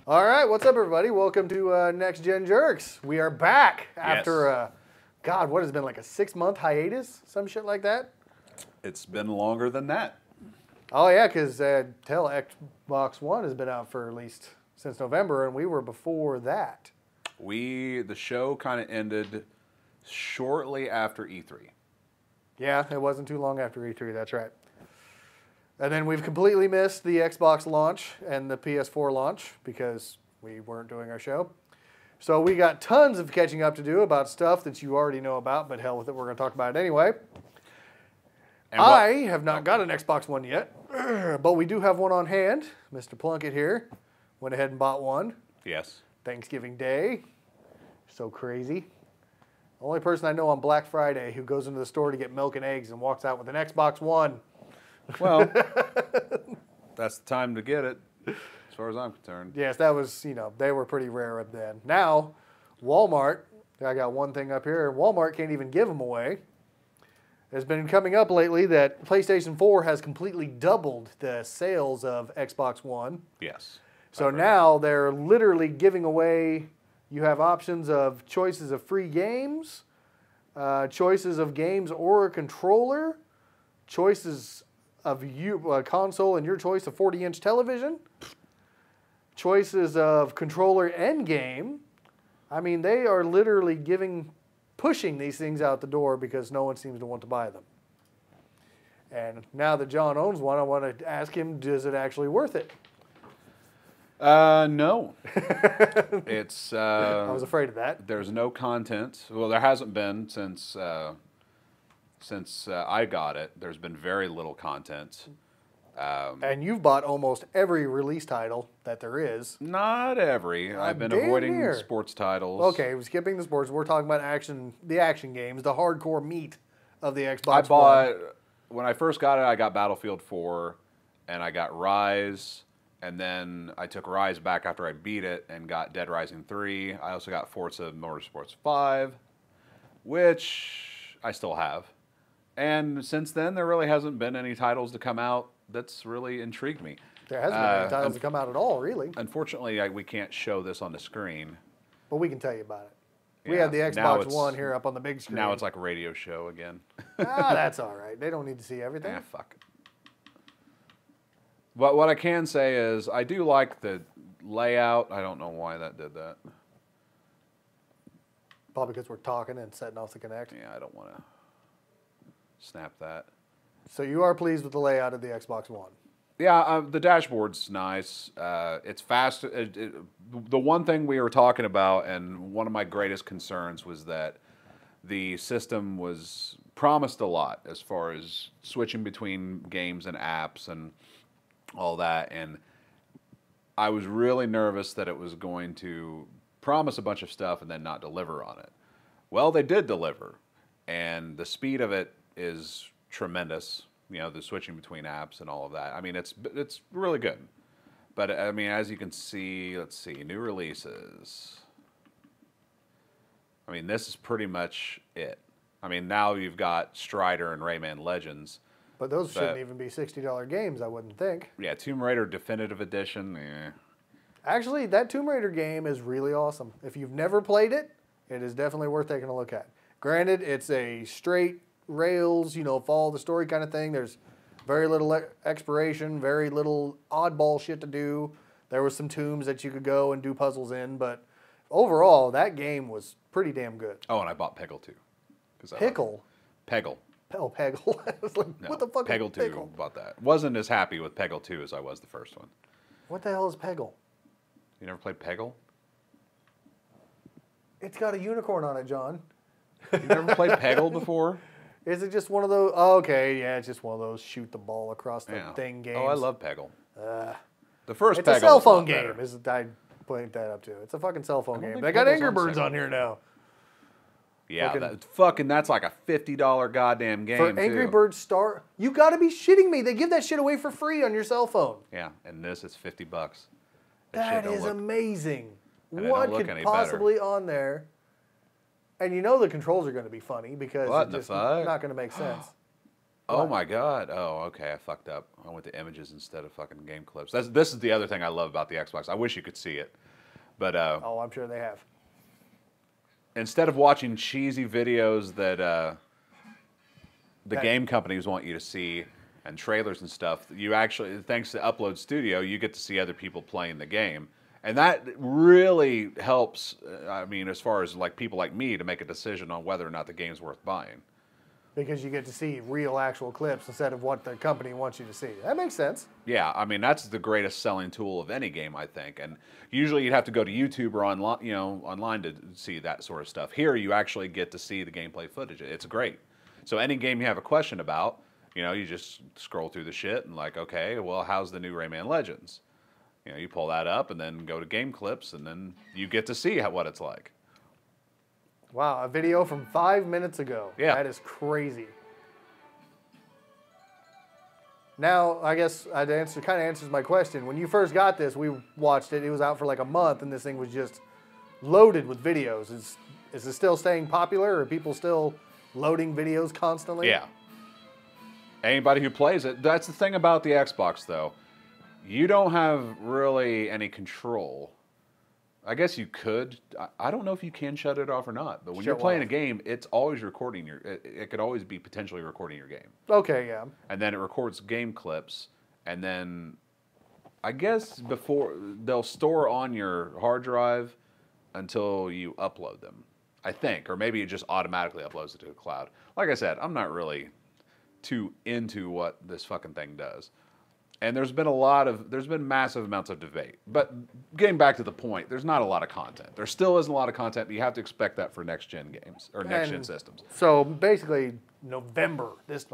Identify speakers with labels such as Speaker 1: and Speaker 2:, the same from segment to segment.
Speaker 1: All right, what's up, everybody? Welcome to Next Gen Jerks. We are back after, God, what has it been, like a 6-month hiatus? Some shit like that?
Speaker 2: It's been longer than that.
Speaker 1: Oh, yeah, because Xbox One has been out for at least since November, and we were before that.
Speaker 2: The show kind of ended shortly after E3.
Speaker 1: Yeah, it wasn't too long after E3, that's right. And then we've completely missed the Xbox launch and the PS4 launch because we weren't doing our show. So we got tons of catching up to do about stuff that you already know about, but hell with it, we're going to talk about it anyway. I have not got an Xbox One yet, but we do have one on hand. Mr. Plunkett here went ahead and bought one.
Speaker 2: Yes.
Speaker 1: Thanksgiving Day. So crazy. The only person I know on Black Friday who goes into the store to get milk and eggs and walks out with an Xbox One.
Speaker 2: Well, that's the time to get it, as far as I'm concerned.
Speaker 1: Yes, that was, they were pretty rare then. Now, Walmart, I got one thing up here, Walmart can't even give them away. It's been coming up lately that PlayStation 4 has completely doubled the sales of Xbox One.
Speaker 2: Yes.
Speaker 1: So now they're literally giving away, you have options of choices of free games, choices of games or a controller, choices of a console and your choice of 40-inch television, choices of controller and game. I mean, they are literally pushing these things out the door because no one seems to want to buy them. And now that John owns one, I want to ask him, is it actually worth it?
Speaker 2: No. It's.
Speaker 1: I was afraid of that.
Speaker 2: There's no content. Well, there hasn't been since I got it. There's been very little content.
Speaker 1: And you've bought almost every release title that there is.
Speaker 2: Not every. I've been avoiding sports titles.
Speaker 1: Okay, we're skipping the sports. We're talking about the action games, the hardcore meat of the Xbox One.
Speaker 2: When I first got it, I got Battlefield 4, and I got Rise, and then I took Rise back after I beat it and got Dead Rising 3. I also got Forza Motorsports 5, which I still have. And since then, there really hasn't been any titles to come out that's really intrigued me.
Speaker 1: There hasn't been any titles to come out at all, really.
Speaker 2: Unfortunately, we can't show this on the screen.
Speaker 1: But we can tell you about it.
Speaker 2: Yeah,
Speaker 1: we have the Xbox One here up on the big screen.
Speaker 2: Now it's like a radio show again.
Speaker 1: That's all right. They don't need to see everything.
Speaker 2: Fuck it. But what I can say is I do like the layout. I don't know why that did that.
Speaker 1: Probably because we're talking and setting off the Kinect.
Speaker 2: Yeah, I don't want to snap that.
Speaker 1: So you are pleased with the layout of the Xbox One?
Speaker 2: Yeah, the dashboard's nice. It's fast. The one thing we were talking about, and one of my greatest concerns, was that the system was promised a lot as far as switching between games and apps and all that. And I was really nervous that it was going to promise a bunch of stuff and then not deliver on it. Well, they did deliver. And the speed of it is tremendous. The switching between apps and all of that. I mean, it's really good. But, I mean, as you can see, let's see, new releases. I mean, this is pretty much it. I mean, now you've got Strider and Rayman Legends.
Speaker 1: But those shouldn't even be $60 games, I wouldn't think.
Speaker 2: Yeah, Tomb Raider Definitive Edition,
Speaker 1: Actually, that Tomb Raider game is really awesome. If you've never played it, it is definitely worth taking a look at. Granted, it's a straight rails, follow the story kind of thing. There's very little exploration, very little oddball shit to do. There was some tombs that you could go and do puzzles in, but overall, that game was pretty damn good.
Speaker 2: Oh, and I bought Peggle 2.
Speaker 1: Pickle?
Speaker 2: Peggle.
Speaker 1: Oh, Peggle. I was like,
Speaker 2: No,
Speaker 1: what the fuck
Speaker 2: Peggle
Speaker 1: is
Speaker 2: 2
Speaker 1: Pickle?
Speaker 2: Bought that. Wasn't as happy with Peggle 2 as I was the first one.
Speaker 1: What the hell is Peggle?
Speaker 2: You never played Peggle?
Speaker 1: It's got a unicorn on it, John.
Speaker 2: You never played Peggle before?
Speaker 1: Is it just one of those? Oh, okay, yeah, it's just one of those shoot the ball across the thing games.
Speaker 2: Oh, I love Peggle. The first
Speaker 1: it's
Speaker 2: Peggle
Speaker 1: a cell phone
Speaker 2: was a lot
Speaker 1: game.
Speaker 2: better.
Speaker 1: I point that up to. It's a fucking cell phone game.
Speaker 2: think
Speaker 1: They got
Speaker 2: Peggle's
Speaker 1: Angry
Speaker 2: on
Speaker 1: Birds
Speaker 2: Sega.
Speaker 1: on here now.
Speaker 2: Yeah, that's like a $50 goddamn game,
Speaker 1: For Angry
Speaker 2: too.
Speaker 1: Birds Star, you got to be shitting me. They give that shit away for free on your cell phone.
Speaker 2: Yeah, and this is $50.
Speaker 1: That is amazing.
Speaker 2: And they
Speaker 1: What
Speaker 2: don't look
Speaker 1: could
Speaker 2: any
Speaker 1: possibly on there? And the controls are going to be funny because
Speaker 2: What
Speaker 1: it's
Speaker 2: the
Speaker 1: just
Speaker 2: fuck?
Speaker 1: not going to make sense.
Speaker 2: Oh my God. Oh, okay. I fucked up. I went to images instead of fucking game clips. This is the other thing I love about the Xbox. I wish you could see it. But
Speaker 1: Oh, I'm sure they have.
Speaker 2: instead of watching cheesy videos that the game companies want you to see and trailers and stuff, you actually, thanks to Upload Studio, you get to see other people playing the game. And that really helps, I mean, as far as like people like me to make a decision on whether or not the game's worth buying.
Speaker 1: Because you get to see real, actual clips instead of what the company wants you to see. That makes sense.
Speaker 2: Yeah, I mean that's the greatest selling tool of any game, I think. And usually you'd have to go to YouTube or online, online to see that sort of stuff. Here you actually get to see the gameplay footage. It's great. So any game you have a question about, you just scroll through the shit and like, okay, well, how's the new Rayman Legends? You pull that up and then go to game clips and then you get to see what it's like.
Speaker 1: Wow, a video from 5 minutes ago.
Speaker 2: Yeah.
Speaker 1: That is crazy. Now, I guess kind of answers my question. When you first got this, we watched it. It was out for like a month, and this thing was just loaded with videos. Is it still staying popular? Are people still loading videos constantly?
Speaker 2: Yeah. Anybody who plays it, that's the thing about the Xbox, though. You don't have really any control. I guess you could. I don't know if you can shut it off or not. But when you're playing a game, it's always recording it could always be potentially recording your game.
Speaker 1: Okay, yeah.
Speaker 2: And then it records game clips, and then I guess before they'll store on your hard drive until you upload them. I think, or maybe it just automatically uploads it to the cloud. Like I said, I'm not really too into what this fucking thing does. And there's been massive amounts of debate. But getting back to the point, there's not a lot of content. There still isn't a lot of content, but you have to expect that for next-gen games, or next-gen systems.
Speaker 1: So basically, November,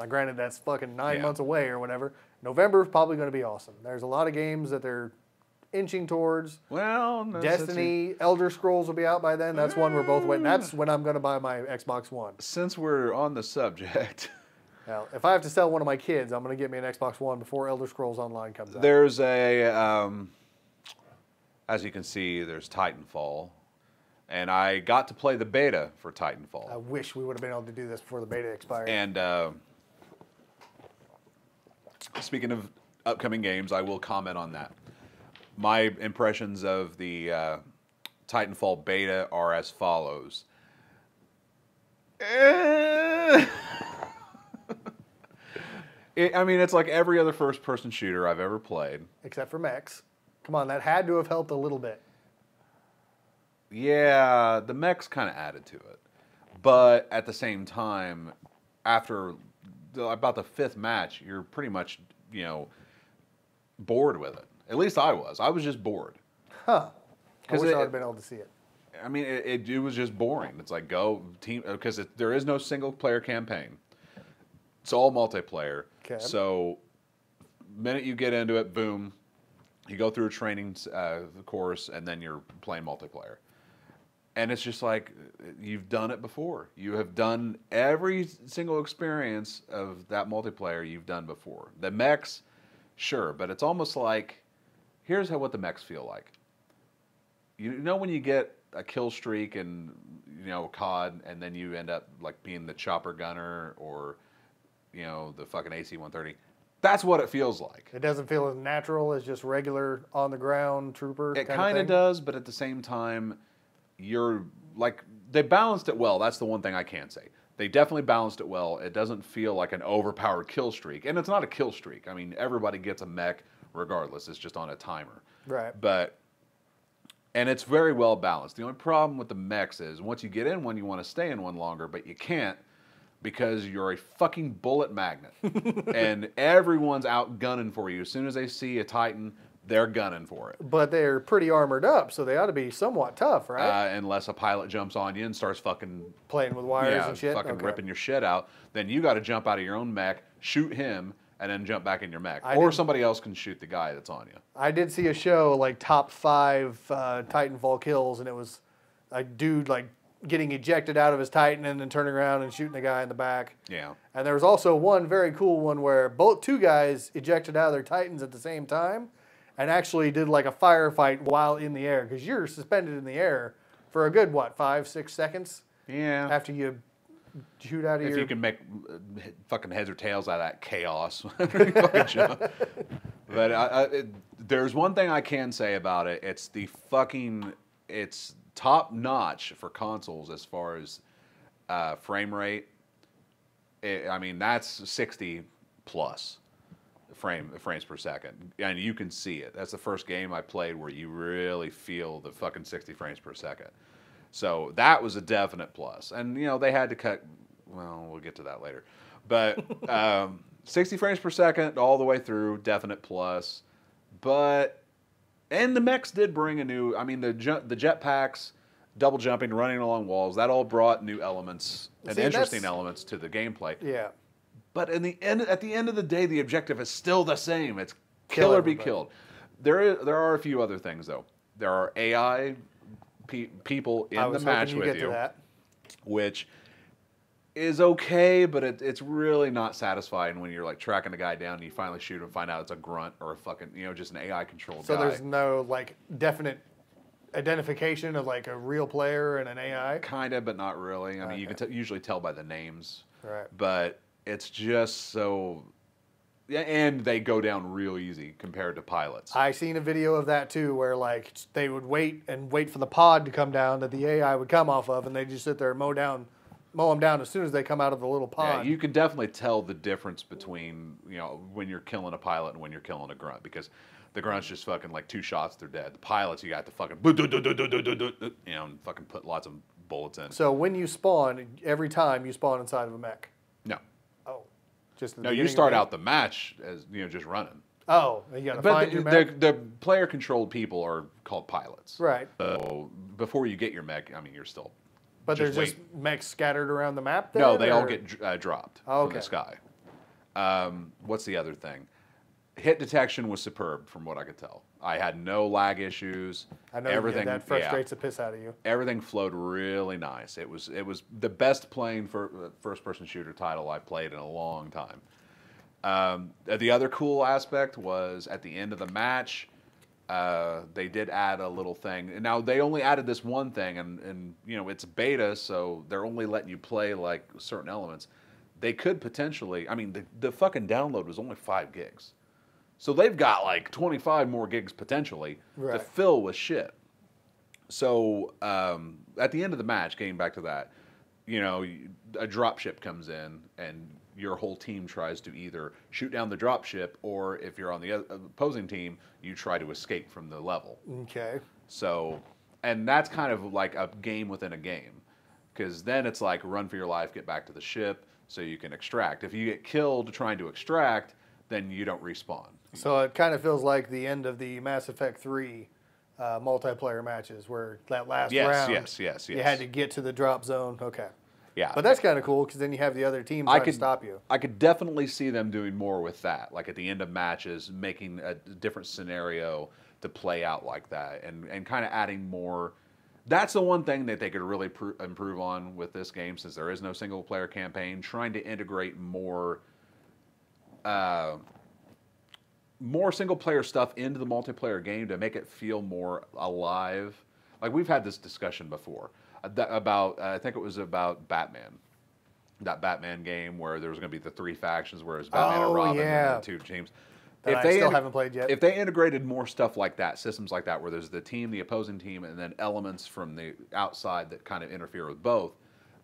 Speaker 1: granted that's fucking 9 months away or whatever, November is probably going to be awesome. There's a lot of games that they're inching towards.
Speaker 2: Well, no,
Speaker 1: Destiny, Elder Scrolls will be out by then. That's one we're both waiting. That's when I'm going to buy my Xbox One.
Speaker 2: Since we're on the subject...
Speaker 1: Now, if I have to sell one of my kids, I'm going to get me an Xbox One before Elder Scrolls Online comes out.
Speaker 2: There's as you can see, there's Titanfall. And I got to play the beta for Titanfall.
Speaker 1: I wish we would have been able to do this before the beta expired.
Speaker 2: And speaking of upcoming games, I will comment on that. My impressions of the Titanfall beta are as follows. It's like every other first-person shooter I've ever played.
Speaker 1: Except for mechs. Come on, that had to have helped a little bit.
Speaker 2: Yeah, the mechs kind of added to it. But at the same time, after about the 5th match, you're pretty much, bored with it. At least I was. I was just bored.
Speaker 1: Huh. I wish I would have been able to see it.
Speaker 2: I mean, it was just boring. It's like, go team, because there is no single-player campaign. It's all multiplayer. Okay. So, the minute you get into it, boom, you go through a training course, and then you're playing multiplayer. And it's just like, you've done it before. You have done every single experience of that multiplayer you've done before. The mechs, sure, but it's almost like, here's what the mechs feel like. You know when you get a kill streak in, COD, and then you end up like being the chopper gunner or... the fucking AC-130. That's what it feels like.
Speaker 1: It doesn't feel as natural as just regular on-the-ground trooper
Speaker 2: It kind of does, but at the same time, they balanced it well. That's the one thing I can say. They definitely balanced it well. It doesn't feel like an overpowered kill streak. And it's not a kill streak. I mean, everybody gets a mech regardless. It's just on a timer.
Speaker 1: Right.
Speaker 2: And it's very well balanced. The only problem with the mechs is once you get in one, you want to stay in one longer, but you can't. Because you're a fucking bullet magnet. And everyone's out gunning for you. As soon as they see a Titan, they're gunning for it.
Speaker 1: But they're pretty armored up, so they ought to be somewhat tough, right?
Speaker 2: Unless a pilot jumps on you and starts fucking...
Speaker 1: playing with wires and shit?
Speaker 2: Fucking ripping your shit out. Then you got to jump out of your own mech, shoot him, and then jump back in your mech. Or somebody else can shoot the guy that's on you.
Speaker 1: I did see a show, like, top 5 Titanfall kills, and it was a dude, like, getting ejected out of his Titan and then turning around and shooting the guy in the back.
Speaker 2: Yeah.
Speaker 1: And there was also one very cool one where two guys ejected out of their Titans at the same time and actually did like a firefight while in the air because you're suspended in the air for a good, 5-6 seconds?
Speaker 2: Yeah.
Speaker 1: After you shoot out of
Speaker 2: if
Speaker 1: your...
Speaker 2: you can make fucking heads or tails out of that chaos. Fucking jump. But there's one thing I can say about it. It's top notch for consoles as far as frame rate. I mean, that's 60 plus frames per second, and you can see it. That's the first game I played where you really feel the fucking 60 frames per second. So that was a definite plus. And they had to cut. Well, we'll get to that later. But 60 frames per second all the way through, definite plus. And the mechs did bring a new. I mean, the jetpacks, double jumping, running along walls, that all brought new elements and interesting elements to the gameplay.
Speaker 1: Yeah.
Speaker 2: But at the end of the day, the objective is still the same. It's kill or be killed. There are a few other things though. There are AI people in the match with you, which is okay, but it's really not satisfying when you're like tracking the guy down and you finally shoot him and find out it's a grunt or a fucking just an AI controlled guy.
Speaker 1: So there's no like definite identification of like a real player and an AI?
Speaker 2: Kinda, but not really. I mean, you can usually tell by the names.
Speaker 1: Right.
Speaker 2: But it's just so... Yeah, and they go down real easy compared to pilots.
Speaker 1: I seen a video of that too, where like they would wait for the pod to come down that the AI would come off of, and they just sit there and mow them down as soon as they come out of the little pod.
Speaker 2: Yeah, you can definitely tell the difference between when you're killing a pilot and when you're killing a grunt, because the grunt's just fucking like 2 shots, they're dead. The pilots, you got to fucking and fucking put lots of bullets in.
Speaker 1: So when you spawn, every time you spawn inside of a mech?
Speaker 2: No.
Speaker 1: Oh.
Speaker 2: No, you start out the match as just running.
Speaker 1: Oh, you got to find your mech?
Speaker 2: The player-controlled people are called pilots.
Speaker 1: Right.
Speaker 2: So before you get your mech, I mean, you're still...
Speaker 1: But there's just mechs scattered around the map there?
Speaker 2: No, they all get dropped from the sky. What's the other thing? Hit detection was superb, from what I could tell. I had no lag issues.
Speaker 1: I know that frustrates the piss out of you.
Speaker 2: Everything flowed really nice. It was the best playing first-person shooter title I played in a long time. The other cool aspect was at the end of the match, they did add a little thing. And now they only added this one thing, and it's beta, so they're only letting you play like certain elements. They could potentially. I mean, the fucking download was only 5 gigs. So they've got like 25 more gigs potentially to fill with shit. So at the end of the match, getting back to that, a dropship comes in and your whole team tries to either shoot down the dropship, or if you're on the opposing team, you try to escape from the level.
Speaker 1: Okay.
Speaker 2: So, and that's kind of like a game within a game, because then it's like run for your life, get back to the ship so you can extract. If you get killed trying to extract, then you don't respawn.
Speaker 1: So it kind of feels like the end of the Mass Effect 3 multiplayer matches, where that last round,
Speaker 2: yes.
Speaker 1: you had to get to the drop zone. Okay.
Speaker 2: Yeah.
Speaker 1: But that's kind of cool, because then you have the other team trying to stop you.
Speaker 2: I could definitely see them doing more with that, like at the end of matches, making a different scenario to play out like that, and kind of adding more. That's the one thing that they could really improve on with this game, since there is no single-player campaign, trying to integrate more single-player stuff into the multiplayer game to make it feel more alive. Like, we've had this discussion before about, I think it was about Batman. That Batman game where there was going to be the 3 factions, where it was Batman and Robin and the 2 teams.
Speaker 1: That I still haven't played yet.
Speaker 2: If they integrated more stuff like that, systems like that, where there's the team, the opposing team, and then elements from the outside that kind of interfere with both,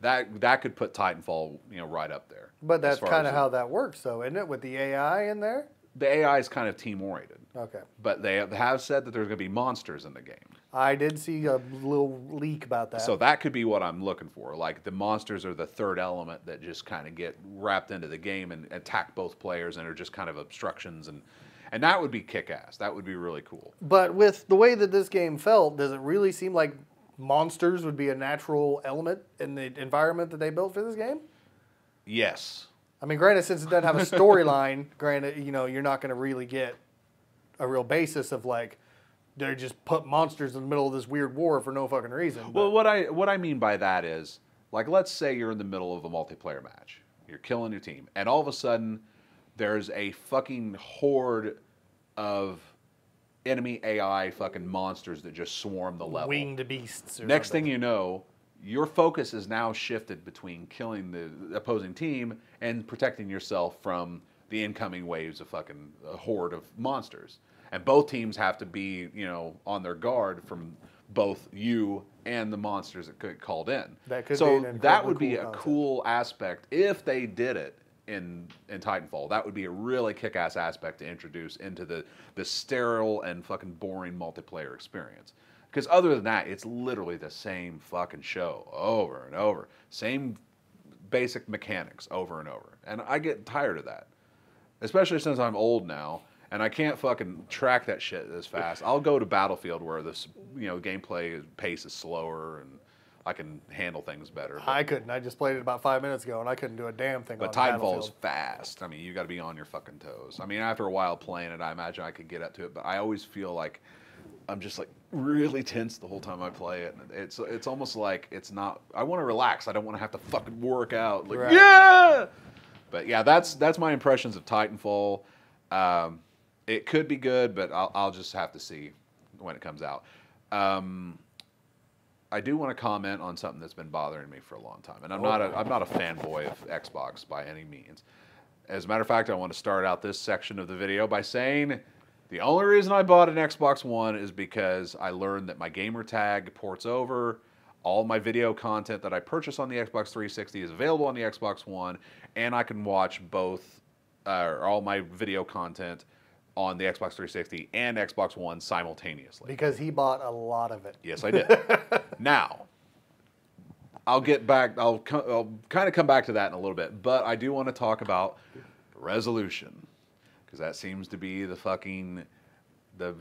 Speaker 2: that could put Titanfall, right up there.
Speaker 1: But that's kind of how that works, though, isn't it? With the AI in there?
Speaker 2: The AI is kind of team-oriented.
Speaker 1: Okay.
Speaker 2: But they have said that there's going to be monsters in the game.
Speaker 1: I did see a little leak about that.
Speaker 2: So that could be what I'm looking for. Like, the monsters are the third element that just kind of get wrapped into the game and attack both players and are just kind of obstructions. And that would be kick-ass. That would be really cool.
Speaker 1: But with the way that this game felt, does it really seem like monsters would be a natural element in the environment that they built for this game?
Speaker 2: Yes.
Speaker 1: I mean, granted, since it doesn't have a storyline, you're not going to really get a real basis of like, they just put monsters in the middle of this weird war for no fucking reason.
Speaker 2: Well, what I mean by that is, like, let's say you're in the middle of a multiplayer match. You're killing your team, and all of a sudden, there's a fucking horde of enemy AI fucking monsters that just swarm the level.
Speaker 1: Winged beasts.
Speaker 2: Next thing you know, your focus is now shifted between killing the opposing team and protecting yourself from the incoming waves of fucking a horde of monsters. And both teams have to be, on their guard from both you and the monsters that could called in.
Speaker 1: That could
Speaker 2: so
Speaker 1: be an
Speaker 2: that would be
Speaker 1: cool
Speaker 2: a
Speaker 1: concept.
Speaker 2: cool aspect if they did it in Titanfall. That would be a really kick-ass aspect to introduce into the sterile and fucking boring multiplayer experience. Because other than that, it's literally the same fucking show over and over. Same basic mechanics over and over. And I get tired of that. Especially since I'm old now and I can't fucking track that shit as fast. I'll go to Battlefield where this, gameplay pace is slower and I can handle things better.
Speaker 1: I couldn't. I just played it about 5 minutes ago, and I couldn't do a damn thing.
Speaker 2: But
Speaker 1: on
Speaker 2: Titanfall is
Speaker 1: Battlefield.
Speaker 2: fast. I mean, you got to be on your fucking toes. I mean, after a while playing it, I imagine I could get up to it. But I always feel like I'm just like really tense the whole time I play it. It's almost like it's not. I want to relax. I don't want to have to fucking work out. Like yeah. But yeah, that's my impressions of Titanfall. It could be good, but I'll just have to see when it comes out. I do want to comment on something that's been bothering me for a long time, and I'm not a fanboy of Xbox by any means. As a matter of fact, I want to start out this section of the video by saying the only reason I bought an Xbox One is because I learned that my gamer tag ports over. All my video content that I purchase on the Xbox 360 is available on the Xbox One, and I can watch both, all my video content on the Xbox 360 and Xbox One simultaneously.
Speaker 1: Because he bought a lot of it.
Speaker 2: Yes, I did. Now, I'll get back. I'll kind of come back to that in a little bit, but I do want to talk about resolution because that seems to be the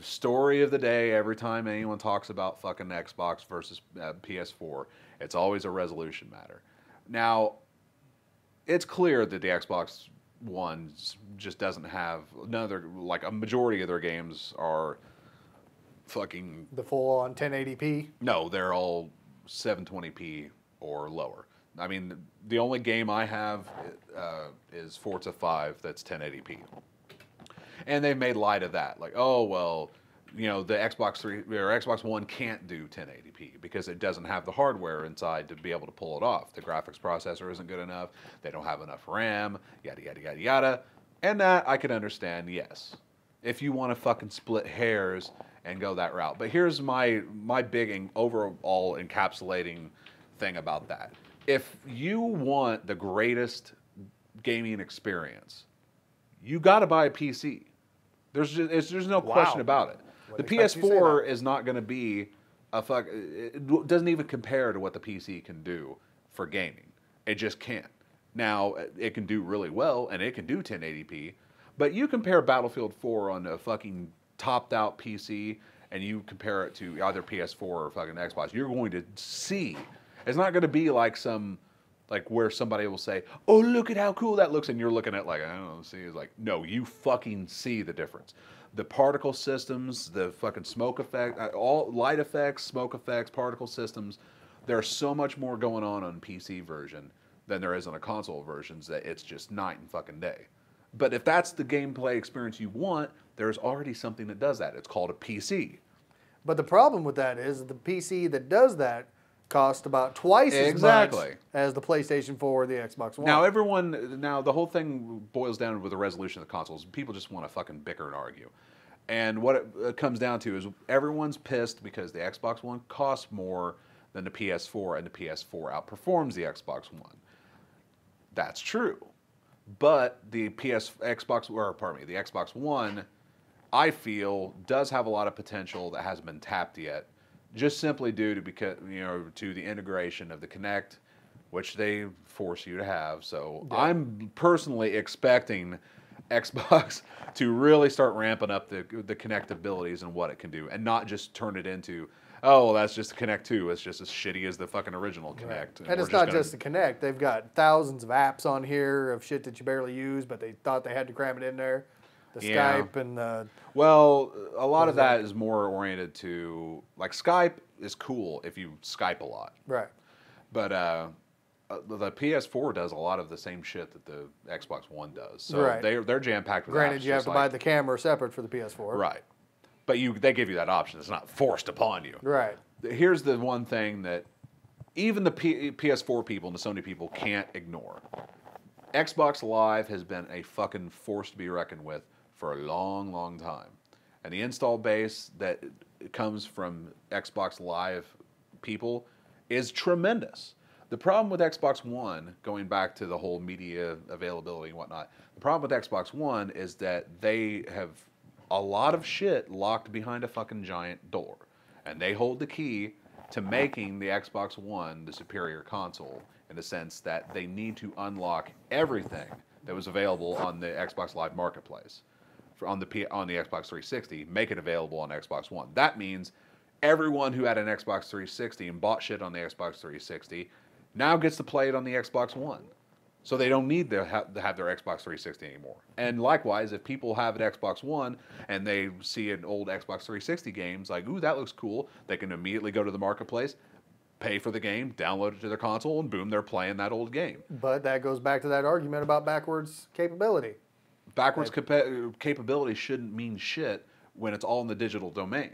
Speaker 2: story of the day every time anyone talks about fucking Xbox versus PS4. It's always a resolution matter. Now, it's clear that the Xbox One just doesn't have a majority of their games are fucking
Speaker 1: The full on 1080p.
Speaker 2: no, they're all 720p or lower. I mean, the only game I have is Forza 5 that's 1080p. And they've made light of that. Like, oh, well, the Xbox 3 or Xbox One can't do 1080p because it doesn't have the hardware inside to be able to pull it off. The graphics processor isn't good enough. They don't have enough RAM, yada, yada, yada, yada. And that I can understand, yes. If you want to fucking split hairs and go that route. But here's my big overall encapsulating thing about that. If you want the greatest gaming experience, you got to buy a PC. There's no question about it. The PS4 is not going to be it doesn't even compare to what the PC can do for gaming. It just can't. Now, it can do really well, and it can do 1080p, but you compare Battlefield 4 on a fucking topped-out PC, and you compare it to either PS4 or fucking Xbox, you're going to see. It's not going to be like where somebody will say, oh, look at how cool that looks, and you're looking at I don't know, see, it's like, no, you fucking see the difference. The particle systems, the fucking smoke effect, all light effects, smoke effects, particle systems, there's so much more going on PC version than there is on a console versions that it's just night and fucking day. But if that's the gameplay experience you want, there's already something that does that. It's called a PC.
Speaker 1: But the problem with that is the PC that does that costs about twice as much as the PlayStation 4 or the Xbox One.
Speaker 2: Now the whole thing boils down with the resolution of the consoles. People just want to fucking bicker and argue. And what it comes down to is everyone's pissed because the Xbox One costs more than the PS4 and the PS4 outperforms the Xbox One. That's true. But the Xbox One, I feel, does have a lot of potential that hasn't been tapped yet, just simply due to to the integration of the Kinect, which they force you to have. So yeah. I'm personally expecting Xbox to really start ramping up the Kinect abilities and what it can do, and not just turn it into, oh, well, that's just the Kinect 2. It's just as shitty as the fucking original Kinect.
Speaker 1: Right. And it's not just the Kinect. They've got thousands of apps on here of shit that you barely use, but they thought they had to cram it in there. The Skype and the...
Speaker 2: Well, a lot of that is more oriented to... Skype is cool if you Skype a lot.
Speaker 1: Right.
Speaker 2: But the PS4 does a lot of the same shit that the Xbox One does. So
Speaker 1: right.
Speaker 2: they're jam-packed with
Speaker 1: Granted,
Speaker 2: apps
Speaker 1: you have to buy the camera separate for the PS4.
Speaker 2: Right. But they give you that option. It's not forced upon you.
Speaker 1: Right.
Speaker 2: Here's the one thing that even the PS4 people and the Sony people can't ignore. Xbox Live has been a fucking force to be reckoned with for a long, long time. And the install base that comes from Xbox Live people is tremendous. The problem with Xbox One, going back to the whole media availability and whatnot, the problem with Xbox One is that they have a lot of shit locked behind a fucking giant door. And they hold the key to making the Xbox One the superior console in the sense that they need to unlock everything that was available on the Xbox Live Marketplace. On the Xbox 360, make it available on Xbox One. That means everyone who had an Xbox 360 and bought shit on the Xbox 360 now gets to play it on the Xbox One. So they don't need to have their Xbox 360 anymore. And likewise, if people have an Xbox One and they see an old Xbox 360 games, like, ooh, that looks cool, they can immediately go to the marketplace, pay for the game, download it to their console, and boom, they're playing that old game.
Speaker 1: But that goes back to that argument about backwards capability.
Speaker 2: Backwards capability shouldn't mean shit when it's all in the digital domain.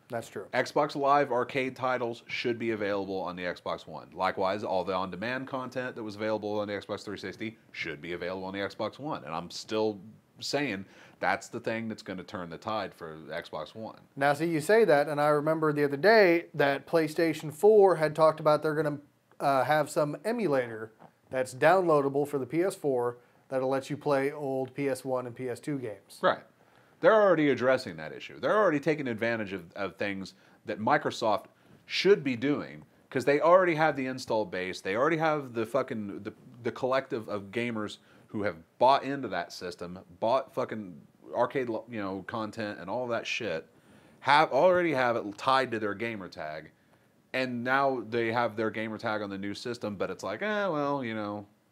Speaker 1: That's true.
Speaker 2: Xbox Live arcade titles should be available on the Xbox One. Likewise, all the on-demand content that was available on the Xbox 360 should be available on the Xbox One. And I'm still saying that's the thing that's going to turn the tide for the Xbox One.
Speaker 1: Now, see, you say that, and I remember the other day that PlayStation 4 had talked about they're going to have some emulator that's downloadable for the PS4 that'll let you play old PS1 and PS2 games.
Speaker 2: Right. They're already addressing that issue. They're already taking advantage of things that Microsoft should be doing because they already have the install base. They already have the fucking the collective of gamers who have bought into that system, bought fucking arcade content and all that shit. Already have it tied to their gamer tag, and now they have their gamer tag on the new system. But it's like,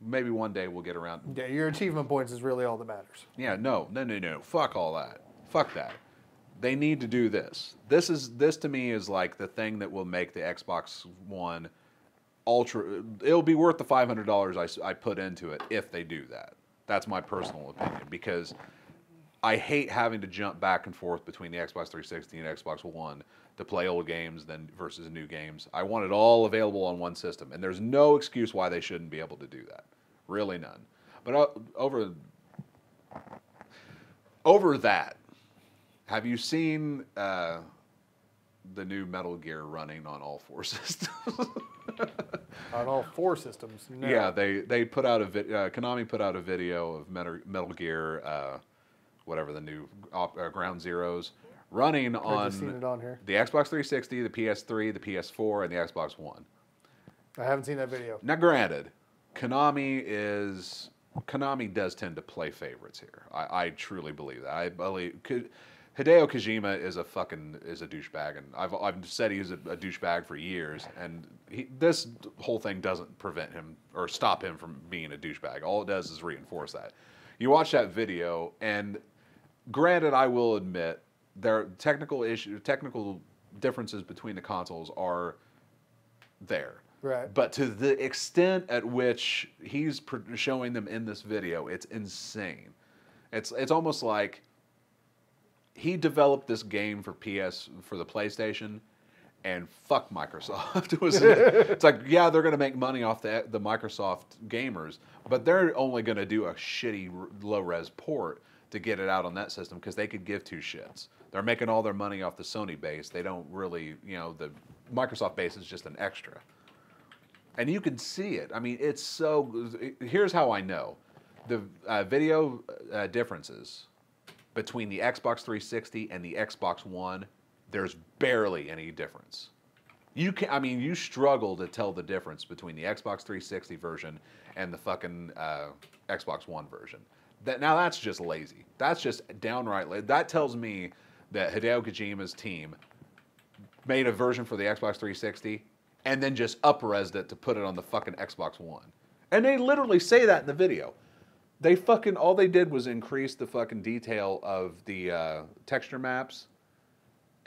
Speaker 2: maybe one day we'll get around.
Speaker 1: Yeah, your achievement points is really all that matters.
Speaker 2: Yeah, no. Fuck all that. Fuck that. They need to do this. This to me is like the thing that will make the Xbox One ultra. It'll be worth the $500 I put into it if they do that. That's my personal opinion because I hate having to jump back and forth between the Xbox 360 and Xbox One to play old games versus new games. I want it all available on one system, and there's no excuse why they shouldn't be able to do that. Really none. But over that, have you seen the new Metal Gear running on all four systems?
Speaker 1: On all four systems? No.
Speaker 2: Yeah, they put out Konami put out a video of Metal Gear, whatever the new Ground Zeroes, running on the Xbox 360, the PS3, the PS4, and the Xbox One.
Speaker 1: I haven't seen that video.
Speaker 2: Now, granted, Konami does tend to play favorites here. I truly believe that. I believe Hideo Kojima is a douchebag, and I've said he's a douchebag for years. And this whole thing doesn't prevent him or stop him from being a douchebag. All it does is reinforce that. You watch that video, and granted, I will admit there are technical differences between the consoles are there.
Speaker 1: Right.
Speaker 2: But to the extent at which he's showing them in this video, it's insane. It's almost like he developed this game for the PlayStation, and fuck Microsoft. It's like, yeah, they're going to make money off the Microsoft gamers, but they're only going to do a shitty low-res port to get it out on that system because they could give two shits. They're making all their money off the Sony base. They don't really, the Microsoft base is just an extra. And you can see it. I mean, it's so... Here's how I know. The video differences between the Xbox 360 and the Xbox One, there's barely any difference. You struggle to tell the difference between the Xbox 360 version and the fucking Xbox One version. Now that's just lazy. That's just downright lazy. That tells me that Hideo Kojima's team made a version for the Xbox 360 and then just up-resed it to put it on the fucking Xbox One. And they literally say that in the video. All they did was increase the fucking detail of the texture maps,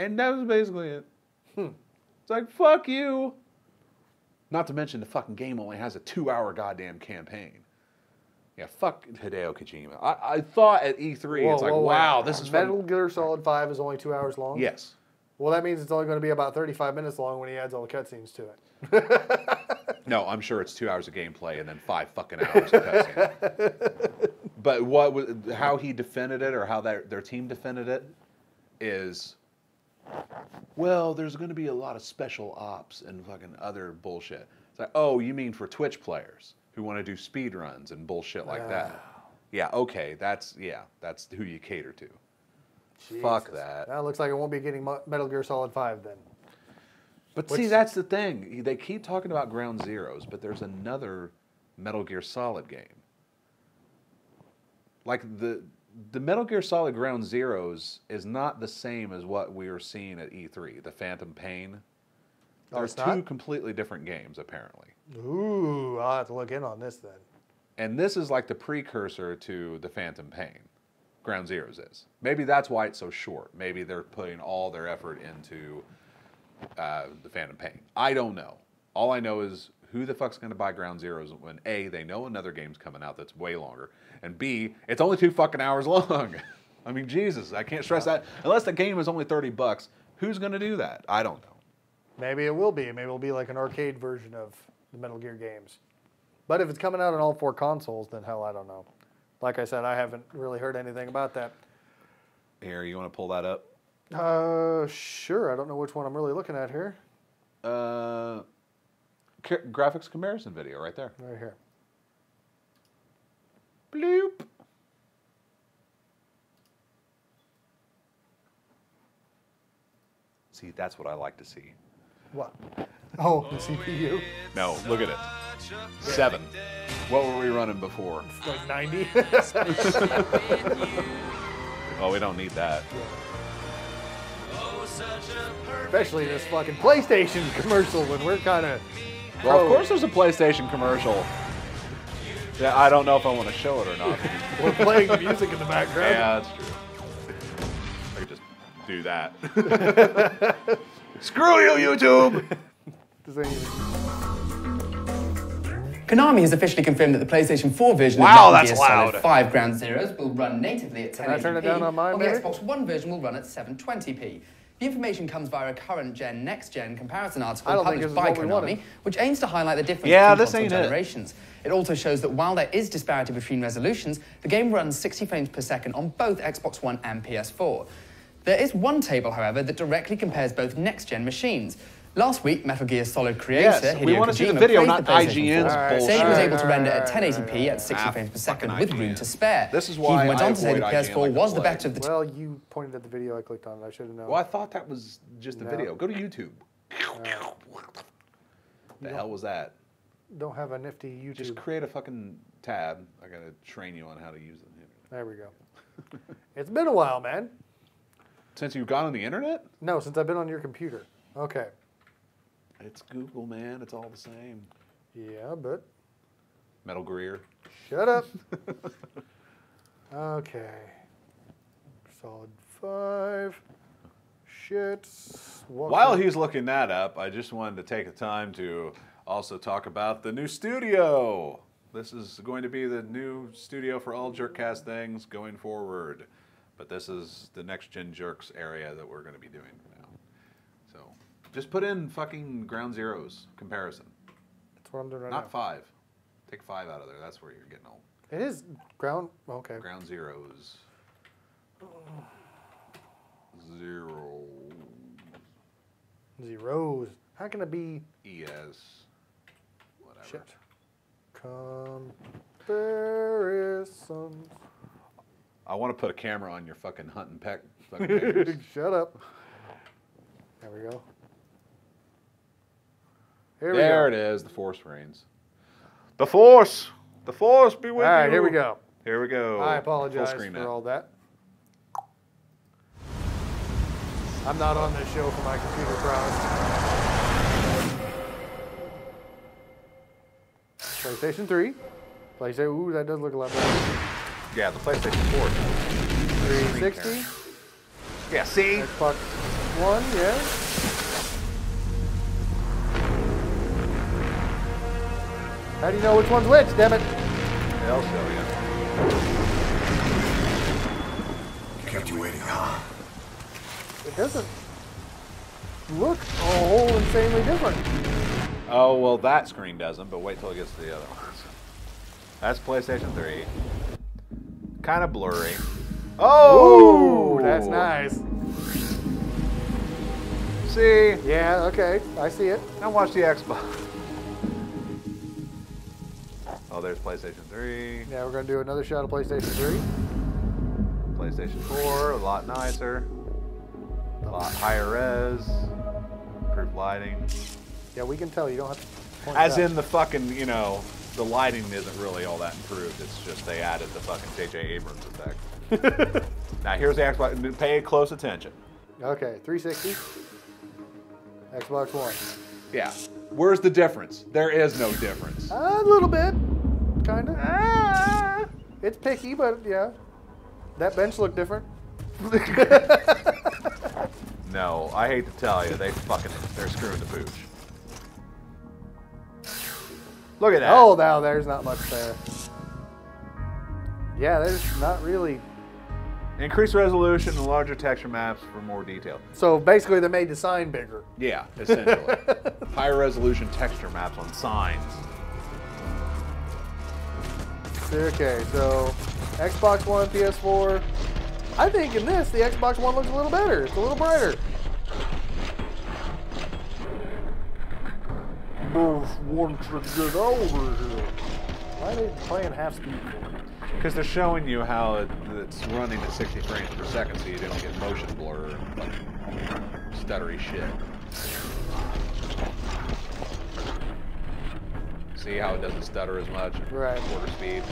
Speaker 2: and that was basically it. It's like, fuck you. Not to mention the fucking game only has a 2-hour goddamn campaign. Yeah, fuck Hideo Kojima. I thought at E3, wow, this is
Speaker 1: Metal Gear Solid 5 is only 2 hours long?
Speaker 2: Yes.
Speaker 1: Well, that means it's only going to be about 35 minutes long when he adds all the cutscenes to it.
Speaker 2: No, I'm sure it's 2 hours of gameplay and then 5 fucking hours of cutscenes. But how he defended it, or how their team defended it, is, well, there's going to be a lot of special ops and fucking other bullshit. It's like, oh, you mean for Twitch players who want to do speed runs and bullshit like that? Yeah, okay, that's who you cater to.
Speaker 1: Jesus.
Speaker 2: Fuck that.
Speaker 1: That looks like it won't be getting Metal Gear Solid 5 then.
Speaker 2: But see, that's the thing. They keep talking about Ground Zeroes, but there's another Metal Gear Solid game. Like the Metal Gear Solid Ground Zeroes is not the same as what we were seeing at E3, the Phantom Pain. They're two completely different games, apparently.
Speaker 1: Ooh, I'll have to look in on this then.
Speaker 2: And this is like the precursor to the Phantom Pain. Ground Zeroes is. Maybe that's why it's so short. Maybe they're putting all their effort into the Phantom Pain. I don't know. All I know is who the fuck's going to buy Ground Zeroes when A, they know another game's coming out that's way longer, and B, it's only 2 fucking hours long. I mean, Jesus, I can't stress that. Unless the game is only $30, who's going to do that? I don't know.
Speaker 1: Maybe it will be. Maybe it'll be like an arcade version of the Metal Gear games. But if it's coming out on all 4 consoles, then hell, I don't know. Like I said, I haven't really heard anything about that.
Speaker 2: Here, you want to pull that up?
Speaker 1: Sure. I don't know which one I'm really looking at here.
Speaker 2: Graphics comparison video right there.
Speaker 1: Right here.
Speaker 2: Bloop. See, that's what I like to see.
Speaker 1: What? Oh, the CPU?
Speaker 2: No, look at it. 7. What were we running before?
Speaker 1: It's like 90.
Speaker 2: Oh, we don't need that.
Speaker 1: Especially this fucking PlayStation commercial when we're kind of...
Speaker 2: Well, of course there's a PlayStation commercial. Yeah, I don't know if I want to show it or not.
Speaker 1: We're playing the music in the background.
Speaker 2: Yeah, that's true. I could just do that. Screw you, YouTube!
Speaker 3: Konami has officially confirmed that the PlayStation 4 version
Speaker 2: of Metal
Speaker 3: Gear Solid 5 Ground Zeroes will run natively at 1080p,
Speaker 1: Can I turn it down on mine,
Speaker 3: while the
Speaker 1: maybe?
Speaker 3: Xbox One version will run at 720p. The information comes via a current-gen, next-gen comparison article published by Konami, which aims to highlight the difference between console generations. It also shows that while there is disparity between resolutions, the game runs 60 frames per second on both Xbox One and PS4. There is one table, however, that directly compares both next-gen machines. Last week, Metal Gear Solid creator Hideo
Speaker 2: we want to see the
Speaker 3: Kojima
Speaker 2: video,
Speaker 3: praised
Speaker 2: not
Speaker 3: the PlayStation 4,
Speaker 2: IGN's bullshit.
Speaker 3: saying it was able to render at 1080p at 60 frames per second with room to spare.
Speaker 2: This is
Speaker 3: He
Speaker 2: why
Speaker 3: even went
Speaker 2: I
Speaker 3: on to say the
Speaker 2: avoid
Speaker 3: PS4
Speaker 2: IGN
Speaker 3: was
Speaker 2: like
Speaker 3: the
Speaker 2: the
Speaker 3: better of the two.
Speaker 1: Well, you pointed at the video. I clicked on it. I should have known.
Speaker 2: Well, I thought that was just a video. Go to YouTube. The hell was that?
Speaker 1: Don't have a nifty YouTube.
Speaker 2: Just create a fucking tab. I gotta train you on how to use it.
Speaker 1: There we go. It's been a while, man.
Speaker 2: Since you've gone on the internet?
Speaker 1: No, since I've been on your computer. Okay.
Speaker 2: It's Google, man. It's all the same.
Speaker 1: Yeah, but...
Speaker 2: Metal Gear.
Speaker 1: Shut up. Okay. Solid 5. Shit.
Speaker 2: While he's looking that up, I just wanted to take the time to also talk about the new studio. This is going to be the new studio for all Jerkcast things going forward. But this is the next-gen Jerks area that we're going to be doing now. So, just put in fucking Ground Zeroes comparison.
Speaker 1: That's what I'm doing right now.
Speaker 2: Not 5. Take 5 out of there. That's where you're getting old.
Speaker 1: It is ground... Okay.
Speaker 2: Ground Zeroes.
Speaker 1: Zeros. How can it be...
Speaker 2: ES. Whatever.
Speaker 1: Shit. Comparisons.
Speaker 2: I want to put a camera on your fucking hunt and peck fucking pictures.
Speaker 1: Shut up. There we go.
Speaker 2: There it is. The Force reigns. The Force! The Force be with you!
Speaker 1: All right, here we go.
Speaker 2: Here we go.
Speaker 1: I apologize for all that. I'm not on this show for my computer prowess. PlayStation 3. PlayStation, ooh, that does look a lot better.
Speaker 2: Yeah, the PlayStation 4.
Speaker 1: 360.
Speaker 2: Yeah, see?
Speaker 1: Xbox One, yeah. How do you know which one's which, damn it?
Speaker 2: I'll show you.
Speaker 4: Kept you waiting, huh?
Speaker 1: It doesn't. look a whole insanely different.
Speaker 2: Oh, well, that screen doesn't, but wait till it gets to the other ones. That's PlayStation 3. Kind of blurry. Oh!
Speaker 1: Ooh, that's nice.
Speaker 2: See?
Speaker 1: Yeah, okay. I see it.
Speaker 2: Now watch the Xbox. Oh, there's PlayStation 3.
Speaker 1: Yeah, we're going to do another shot of PlayStation 3.
Speaker 2: PlayStation 4, a lot nicer. A lot higher res. Improved lighting.
Speaker 1: Yeah, we can tell. You don't have to point
Speaker 2: As
Speaker 1: it
Speaker 2: in the fucking, you know, the lighting isn't really all that improved. It's just they added the fucking J.J. Abrams effect. Now here's the Xbox. Pay close attention.
Speaker 1: Okay, 360. Xbox One.
Speaker 2: Yeah. Where's the difference? There is no difference.
Speaker 1: A little bit. Kind of. It's picky, but yeah. That bench looked different.
Speaker 2: No, I hate to tell you, they're screwing the pooch. Look at that.
Speaker 1: Oh, now there's not much there. Yeah, there's not really.
Speaker 2: Increased resolution and larger texture maps for more detail.
Speaker 1: So basically, they made the sign bigger.
Speaker 2: Yeah, essentially. Higher resolution texture maps on signs.
Speaker 1: Okay, so Xbox One, PS4. I think in this, the Xbox One looks a little better. It's a little brighter. Want to get over here. Why are they playing half speed?
Speaker 2: Because they're showing you how it's running at 60 frames per second, so you don't get motion blur and fucking stuttery shit. See how it doesn't stutter as much?
Speaker 1: Right.
Speaker 2: Quarter speed.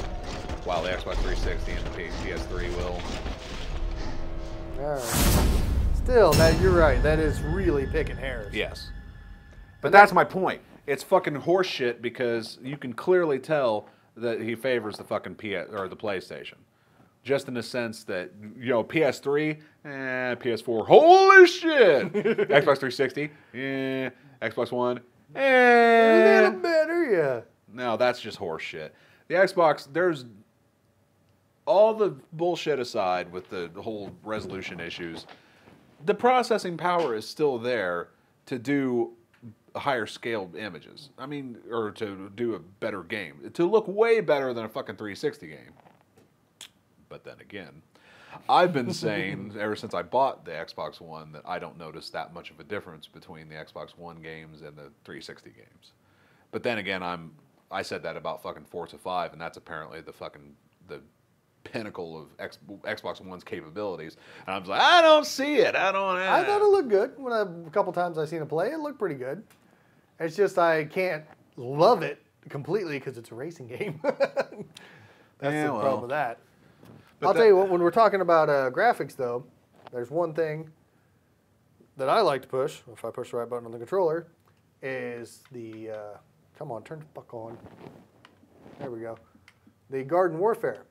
Speaker 2: While the Xbox 360 and the PS3 will.
Speaker 1: All right. Still, you're right. That is really picking hairs.
Speaker 2: Yes. But that's my point. It's fucking horseshit because you can clearly tell that he favors the fucking the PlayStation. Just in the sense that, you know, PS3, PS4, holy shit! Xbox 360, Xbox One,
Speaker 1: a little better, yeah.
Speaker 2: No, that's just horseshit. The Xbox, there's all the bullshit aside with the whole resolution issues, the processing power is still there to do higher scaled images. I mean, or to do a better game. To look way better than a fucking 360 game. But then again, I've been saying ever since I bought the Xbox One that I don't notice that much of a difference between the Xbox One games and the 360 games. But then again, I said that about fucking Forza 5, and that's apparently the pinnacle of Xbox One's capabilities. And I was like, I don't see it. I
Speaker 1: thought it looked good. A couple times I've seen it play, it looked pretty good. It's just I can't love it completely because it's a racing game. That's the problem with that. I'll tell you what, when we're talking about graphics, though, there's one thing that I like to push, if I push the right button on the controller, is the, come on, turn the fuck on. There we go. The Garden Warfare.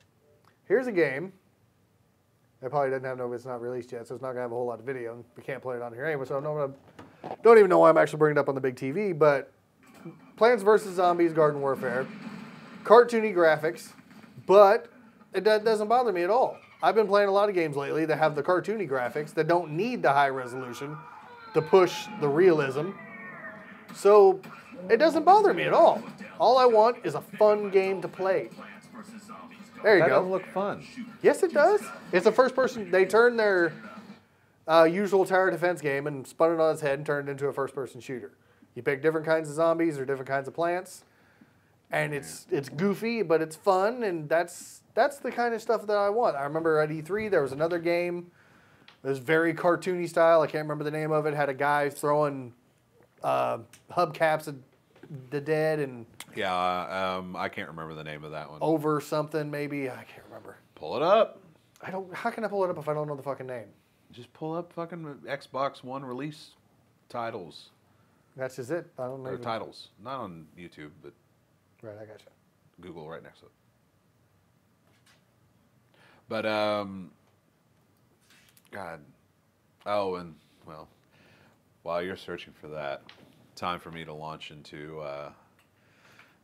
Speaker 1: Here's a game. It probably doesn't have it's not released yet, so it's not going to have a whole lot of video. We can't play it on here anyway, so don't even know why I'm actually bringing it up on the big TV, but Plants vs. Zombies Garden Warfare. Cartoony graphics, but it doesn't bother me at all. I've been playing a lot of games lately that have the cartoony graphics that don't need the high resolution to push the realism. So it doesn't bother me at all. All I want is a fun game to play. There you go.
Speaker 2: That doesn't look fun.
Speaker 1: Yes, it does. It's a first person. They turned their usual tower defense game and spun it on its head and turned it into a first person shooter. You pick different kinds of zombies or different kinds of plants. And it's goofy, but it's fun, and that's the kind of stuff that I want. I remember at E3 there was another game. It was very cartoony style. I can't remember the name of it. It had a guy throwing hubcaps at the dead and
Speaker 2: I can't remember the name of that one.
Speaker 1: Over something maybe. I can't remember.
Speaker 2: Pull it up.
Speaker 1: How can I pull it up if I don't know the fucking name?
Speaker 2: Just pull up fucking Xbox One release titles.
Speaker 1: That's just it. I don't know.
Speaker 2: Or titles, not on YouTube, but.
Speaker 1: Right, I gotcha.
Speaker 2: Google right next to it. But, God. Oh, and, well, while you're searching for that, time for me to launch into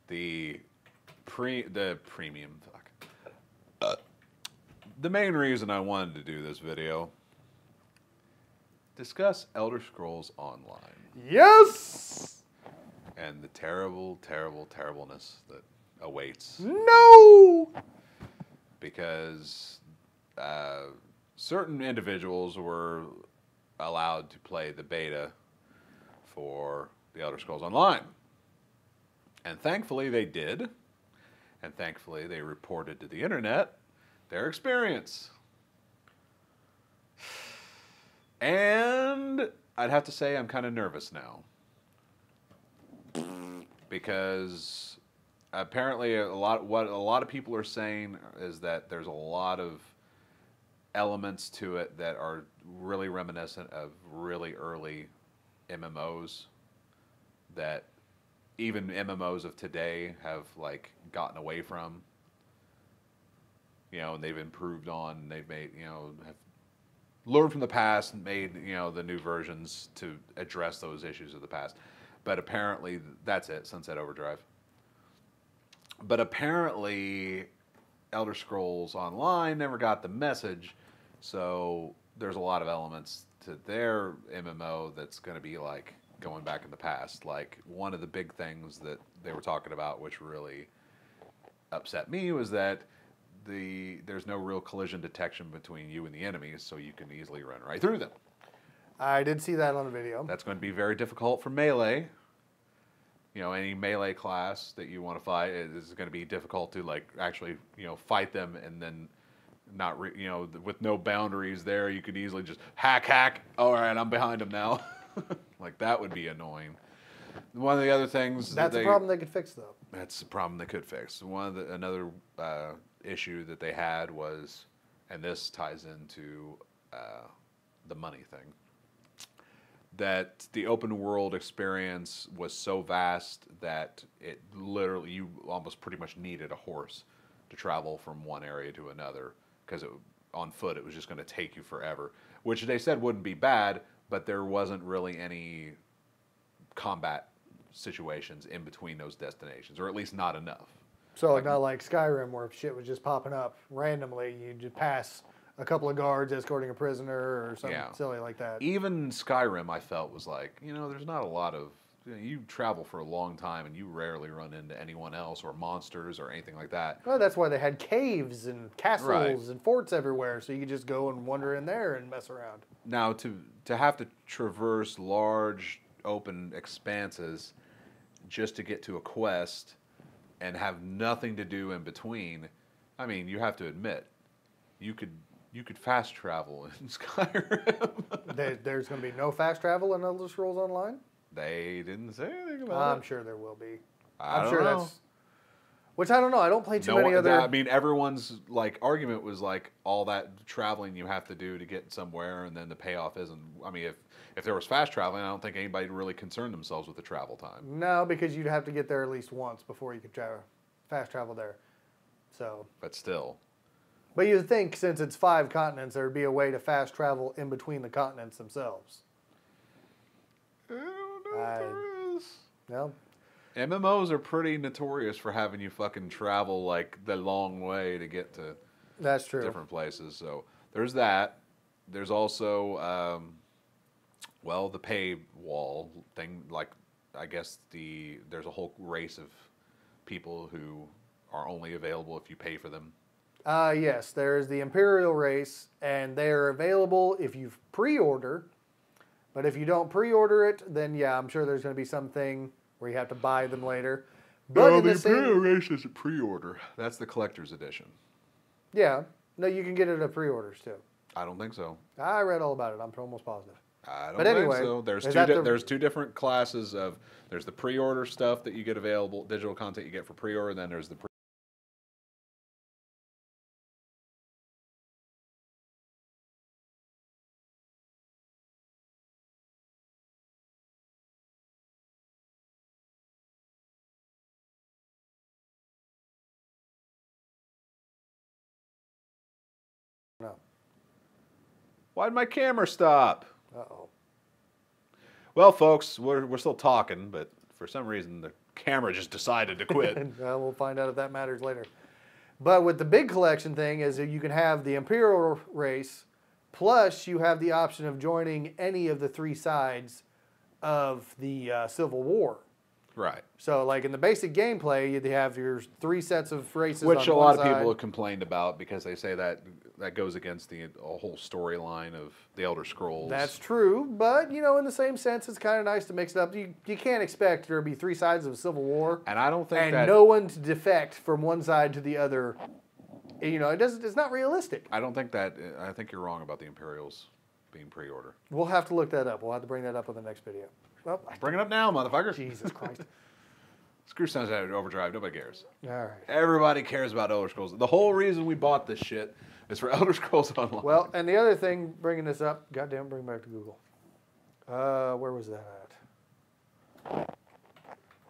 Speaker 2: the premium. The main reason I wanted to do this video, discuss Elder Scrolls Online.
Speaker 1: Yes!
Speaker 2: And the terrible, terrible, terribleness that awaits.
Speaker 1: No!
Speaker 2: Because certain individuals were allowed to play the beta for the Elder Scrolls Online. And thankfully they did. And thankfully they reported to the internet their experience. And I'd have to say I'm kind of nervous now. Because apparently what a lot of people are saying is that there's a lot of elements to it that are really reminiscent of really early MMOs that even MMOs of today have like gotten away from. You know, and they've improved on, they've made, you know, have learned from the past and made, you know, the new versions to address those issues of the past. But apparently, that's it, Sunset Overdrive. But apparently, Elder Scrolls Online never got the message, so there's a lot of elements to their MMO that's going to be like going back in the past. Like, one of the big things that they were talking about, which really upset me, was that there's no real collision detection between you and the enemies, so you can easily run right through them.
Speaker 1: I did see that on the video.
Speaker 2: That's going to be very difficult for melee. You know, any melee class that you want to fight is going to be difficult to like actually, you know, fight them and then not, you know, with no boundaries there, you could easily just hack. All right, I'm behind them now. Like that would be annoying. One of the other things
Speaker 1: that's a problem they could fix, though.
Speaker 2: That's a problem they could fix. Another issue that they had was, and this ties into the money thing, that the open world experience was so vast that it literally, you almost pretty much needed a horse to travel from one area to another, because on foot it was just going to take you forever, which they said wouldn't be bad, but there wasn't really any combat situations in between those destinations, or at least not enough.
Speaker 1: So like not like Skyrim where shit was just popping up randomly. You just pass a couple of guards escorting a prisoner or something silly like that.
Speaker 2: Even Skyrim, I felt, was like, you know, there's not a lot of, you travel for a long time and you rarely run into anyone else or monsters or anything like that.
Speaker 1: Well, that's why they had caves and castles and forts everywhere, so you could just go and wander in there and mess around.
Speaker 2: Now, to have to traverse large open expanses just to get to a quest and have nothing to do in between, I mean, you have to admit, you could fast travel in Skyrim.
Speaker 1: There's going to be no fast travel in Elder Scrolls Online?
Speaker 2: They didn't say anything about it.
Speaker 1: I'm sure there will be.
Speaker 2: I'm sure
Speaker 1: that's... Which I don't know. I don't play too many other...
Speaker 2: I mean, everyone's like argument was like all that traveling you have to do to get somewhere, and then the payoff isn't... I mean, if there was fast traveling, I don't think anybody really concerned themselves with the travel time.
Speaker 1: No, because you'd have to get there at least once before you could fast travel there. So... But
Speaker 2: still...
Speaker 1: But you'd think since it's 5 continents, there'd be a way to fast travel in between the continents themselves.
Speaker 2: I don't know if there is.
Speaker 1: No.
Speaker 2: MMOs are pretty notorious for having you fucking travel like the long way to get to
Speaker 1: That's true.
Speaker 2: different places. So there's that. There's also, well, the pay wall thing. Like, I guess there's a whole race of people who are only available if you pay for them.
Speaker 1: Yes, there is the Imperial race, and they are available if you pre-order. But if you don't pre-order it, then yeah, I'm sure there's going to be something where you have to buy them later. But
Speaker 2: no, the Imperial race isn't pre-order. That's the collector's edition.
Speaker 1: Yeah. No, you can get it at pre-orders too.
Speaker 2: I don't think so.
Speaker 1: I read all about it. I'm almost positive.
Speaker 2: I don't think so. There's two different classes of, there's the pre-order stuff that you get available, digital content you get for pre-order, then there's the
Speaker 1: No.
Speaker 2: Why'd my camera stop?
Speaker 1: Uh-oh.
Speaker 2: Well, folks, we're still talking, but for some reason the camera just decided to quit.
Speaker 1: Well, we'll find out if that matters later. But with the big collection thing is that you can have the Imperial race Plus, you have the option of joining any of the 3 sides of the Civil War.
Speaker 2: Right.
Speaker 1: So, like in the basic gameplay, you have your 3 sets of races.
Speaker 2: Which
Speaker 1: on
Speaker 2: a lot
Speaker 1: one
Speaker 2: of people
Speaker 1: side.
Speaker 2: have complained about because they say that goes against the whole storyline of the Elder Scrolls.
Speaker 1: That's true, but in the same sense, it's kind of nice to mix it up. You can't expect there to be 3 sides of a Civil War,
Speaker 2: and I don't think
Speaker 1: and no one to defect from one side to the other. It's not realistic.
Speaker 2: I don't think that. I think you're wrong about the Imperials being pre-order.
Speaker 1: We'll have to look that up. We'll have to bring that up in the next video. Well,
Speaker 2: bring it up now, motherfucker.
Speaker 1: Jesus Christ.
Speaker 2: Screw Sunset Overdrive. Nobody cares.
Speaker 1: All right.
Speaker 2: Everybody cares about Elder Scrolls. The whole reason we bought this shit is for Elder Scrolls Online.
Speaker 1: Well, and the other thing, bringing this up, goddamn, bring it back to Google. Where was that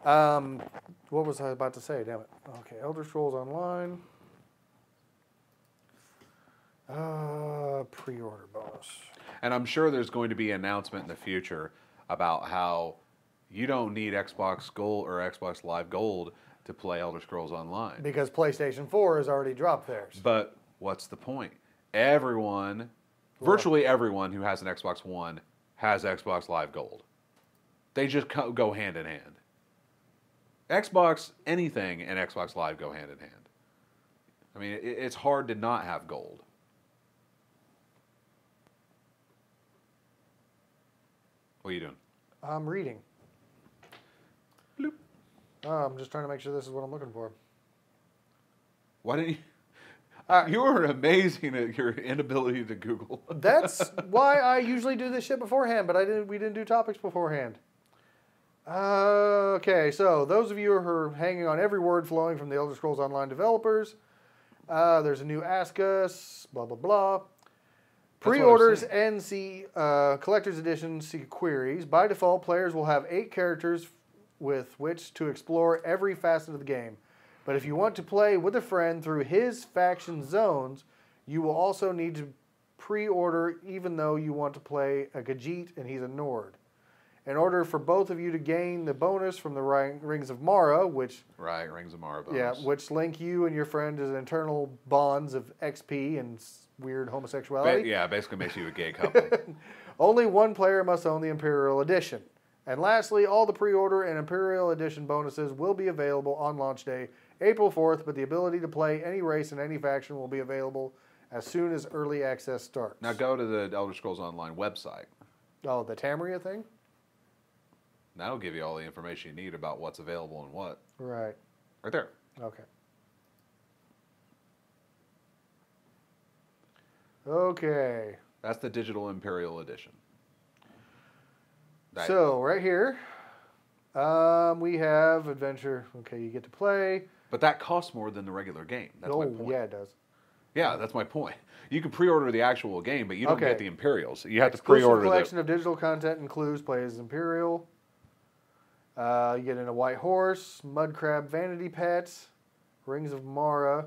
Speaker 1: at? What was I about to say? Damn it. Okay, Elder Scrolls Online. Pre-order bonus.
Speaker 2: And I'm sure there's going to be an announcement in the future about how you don't need Xbox Gold or Xbox Live Gold to play Elder Scrolls Online.
Speaker 1: Because PlayStation 4 has already dropped theirs.
Speaker 2: But what's the point? Virtually everyone who has an Xbox One has Xbox Live Gold. They just go hand in hand. Xbox, anything, and Xbox Live go hand in hand. I mean, it's hard to not have gold. What are you doing?
Speaker 1: I'm reading.
Speaker 2: Bloop.
Speaker 1: I'm just trying to make sure this is what I'm looking for.
Speaker 2: Why didn't you? You are amazing at your inability to Google.
Speaker 1: That's why I usually do this shit beforehand, but we didn't do topics beforehand. Okay, so those of you who are hanging on every word flowing from the Elder Scrolls Online developers, there's a new Ask Us, blah, blah, blah. Pre-orders and Collector's Edition see queries. By default, players will have 8 characters with which to explore every facet of the game. But if you want to play with a friend through his faction zones, you will also need to pre-order even though you want to play a Khajiit and he's a Nord. In order for both of you to gain the bonus from the Rings of Mara, which...
Speaker 2: Right, Rings of Mara bonus.
Speaker 1: Yeah, which link you and your friend as internal bonds of XP and weird homosexuality.
Speaker 2: Basically makes you a gay couple.
Speaker 1: Only one player must own the Imperial Edition. And lastly, all the pre-order and Imperial Edition bonuses will be available on launch day, April 4th, but the ability to play any race and any faction will be available as soon as early access starts.
Speaker 2: Now go to the Elder Scrolls Online website.
Speaker 1: Oh, the Tamria thing?
Speaker 2: That'll give you all the information you need about what's available and what.
Speaker 1: Right.
Speaker 2: Right there.
Speaker 1: Okay. Okay.
Speaker 2: That's the Digital Imperial Edition.
Speaker 1: So, right here, we have Adventure. Okay, you get to play.
Speaker 2: But that costs more than the regular game. That's my point.
Speaker 1: Yeah, it does.
Speaker 2: Yeah, that's my point. You can pre-order the actual game, but you don't get the Imperials. You have to
Speaker 1: Exclusive
Speaker 2: pre-order
Speaker 1: collection of digital content includes play as Imperial. You get in a White Horse, Mud Crab Vanity Pet, Rings of Mara,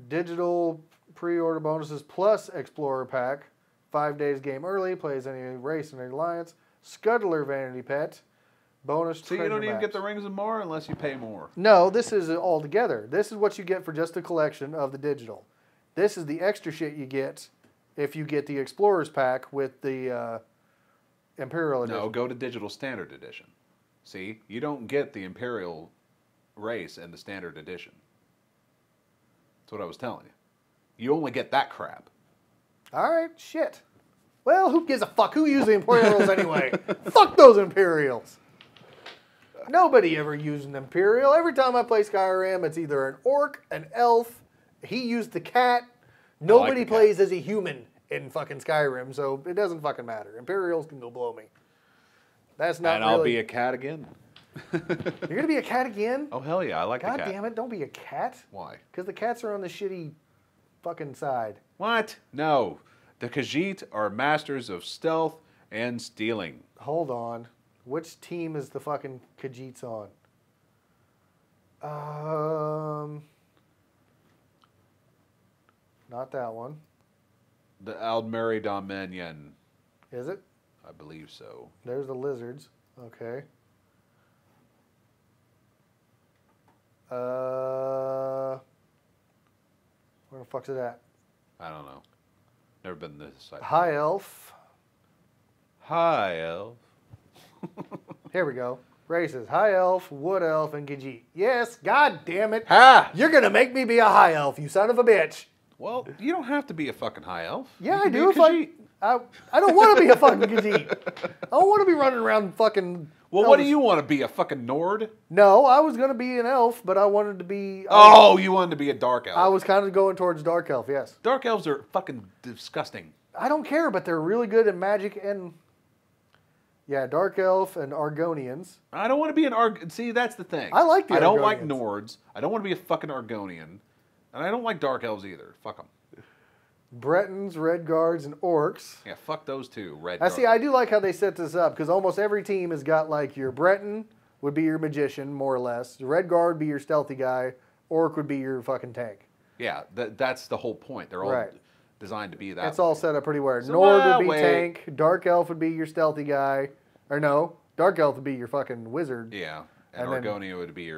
Speaker 1: digital pre-order bonuses plus Explorer Pack, 5 days game early, plays any race and any alliance, Scuttler Vanity Pet, bonus
Speaker 2: So you don't even get the Rings of Mara unless you pay more.
Speaker 1: No, this is all together. This is what you get for just the collection of the digital. This is the extra shit you get if you get the Explorers Pack with the Imperial Edition.
Speaker 2: No, go to Digital Standard Edition. See, you don't get the Imperial race and the Standard Edition. That's what I was telling you. You only get that crap.
Speaker 1: All right, shit. Well, who gives a fuck? Who uses the Imperials anyway? Fuck those Imperials. Nobody ever used an Imperial. Every time I play Skyrim, it's either an orc, an elf. He used the cat. Nobody plays as a human in fucking Skyrim, so it doesn't fucking matter. Imperials can go blow me. That's not
Speaker 2: And I'll be a cat again.
Speaker 1: You're going to be a cat again?
Speaker 2: Oh, hell yeah, I like the cat.
Speaker 1: God damn it, don't be a cat.
Speaker 2: Why?
Speaker 1: Because the cats are on the shitty fucking side.
Speaker 2: What? No. The Khajiit are masters of stealth and stealing.
Speaker 1: Hold on. Which team is the fucking Khajiits on? Not that one.
Speaker 2: The Aldmeri Dominion.
Speaker 1: Is it?
Speaker 2: I believe so.
Speaker 1: There's the lizards. Okay. Where the fuck's it at?
Speaker 2: I don't know. Never been this side.
Speaker 1: High Elf.
Speaker 2: High Elf.
Speaker 1: Here we go. Races. High Elf, Wood Elf, and Khajiit. Yes, god damn it.
Speaker 2: Ha!
Speaker 1: You're going to make me be a High Elf, you son of a bitch.
Speaker 2: Well, you don't have to be a fucking High Elf.
Speaker 1: Yeah, I do. I don't want to be a fucking Khajiit. I don't want to be running around fucking...
Speaker 2: Well, what do you want to be, a fucking Nord?
Speaker 1: No, I was going to be an elf, but I wanted to be...
Speaker 2: you wanted to be a Dark Elf.
Speaker 1: I was kind of going towards Dark Elf, yes.
Speaker 2: Dark Elves are fucking disgusting.
Speaker 1: I don't care, but they're really good at magic and... Yeah, Dark Elf and Argonians.
Speaker 2: I don't want to be an See, that's the thing.
Speaker 1: I like the Argonians.
Speaker 2: I don't like Nords. I don't want to be a fucking Argonian. And I don't like Dark Elves either. Fuck them.
Speaker 1: Bretons, Red Guards, and Orcs.
Speaker 2: Yeah, fuck those two.
Speaker 1: See, I do like how they set this up, because almost every team has got, like, your Breton would be your magician, more or less. The Red Guard would be your stealthy guy. Orc would be your fucking tank.
Speaker 2: Yeah, that's the whole point. They're all designed to be that.
Speaker 1: It's all set up pretty well. So, Nord would be tank. Dark Elf would be your stealthy guy. Or no, Dark Elf would be your fucking wizard.
Speaker 2: Yeah, and Argonia would be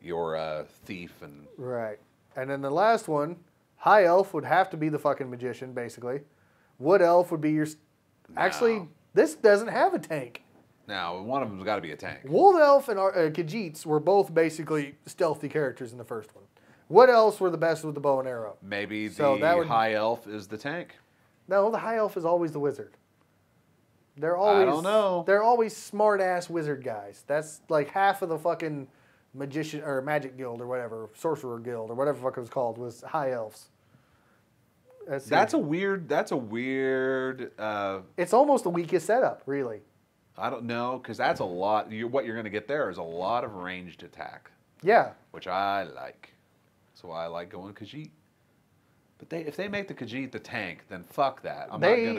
Speaker 2: your thief. And
Speaker 1: right. And then the last one... High Elf would have to be the fucking magician, basically. Wood Elf would be your... Actually, this doesn't have a tank.
Speaker 2: No, one of them's got to be a tank.
Speaker 1: Wood Elf and Khajiits were both basically stealthy characters in the first one. Wood Elves were the best with the bow and arrow.
Speaker 2: Maybe the High Elf is the tank.
Speaker 1: No, the High Elf is always the wizard. They're always...
Speaker 2: I don't know.
Speaker 1: They're always smart-ass wizard guys. That's like half of the fucking magician or magic guild or whatever, sorcerer guild or whatever the fuck it was called, was High Elves.
Speaker 2: That's a weird.
Speaker 1: It's almost the weakest setup, really.
Speaker 2: I don't know, because that's a lot. What you're going to get there is a lot of ranged attack.
Speaker 1: Yeah.
Speaker 2: Which I like. So I like going Khajiit. But if they make the Khajiit the tank, then fuck that.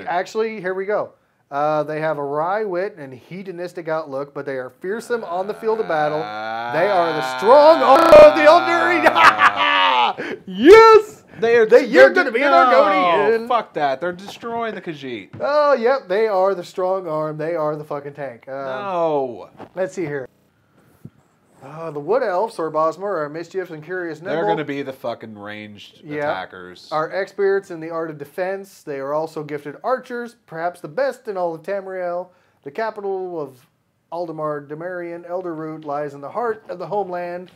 Speaker 1: Actually, here we go. They have a wry wit and hedonistic outlook, but they are fearsome on the field of battle. They are the strong arm of the Eldari. Yes! You're going to be an Argonian.
Speaker 2: Fuck that. They're destroying the Khajiit.
Speaker 1: Oh, yep. They are the strong arm. They are the fucking tank.
Speaker 2: No.
Speaker 1: Let's see here. The Wood Elves, or Bosmer, are mischievous and curious nimble.
Speaker 2: They're going to be the fucking ranged attackers.
Speaker 1: Are experts in the art of defense. They are also gifted archers, perhaps the best in all of Tamriel. The capital of Aldemar Demarian, Elderroot, lies in the heart of the homeland.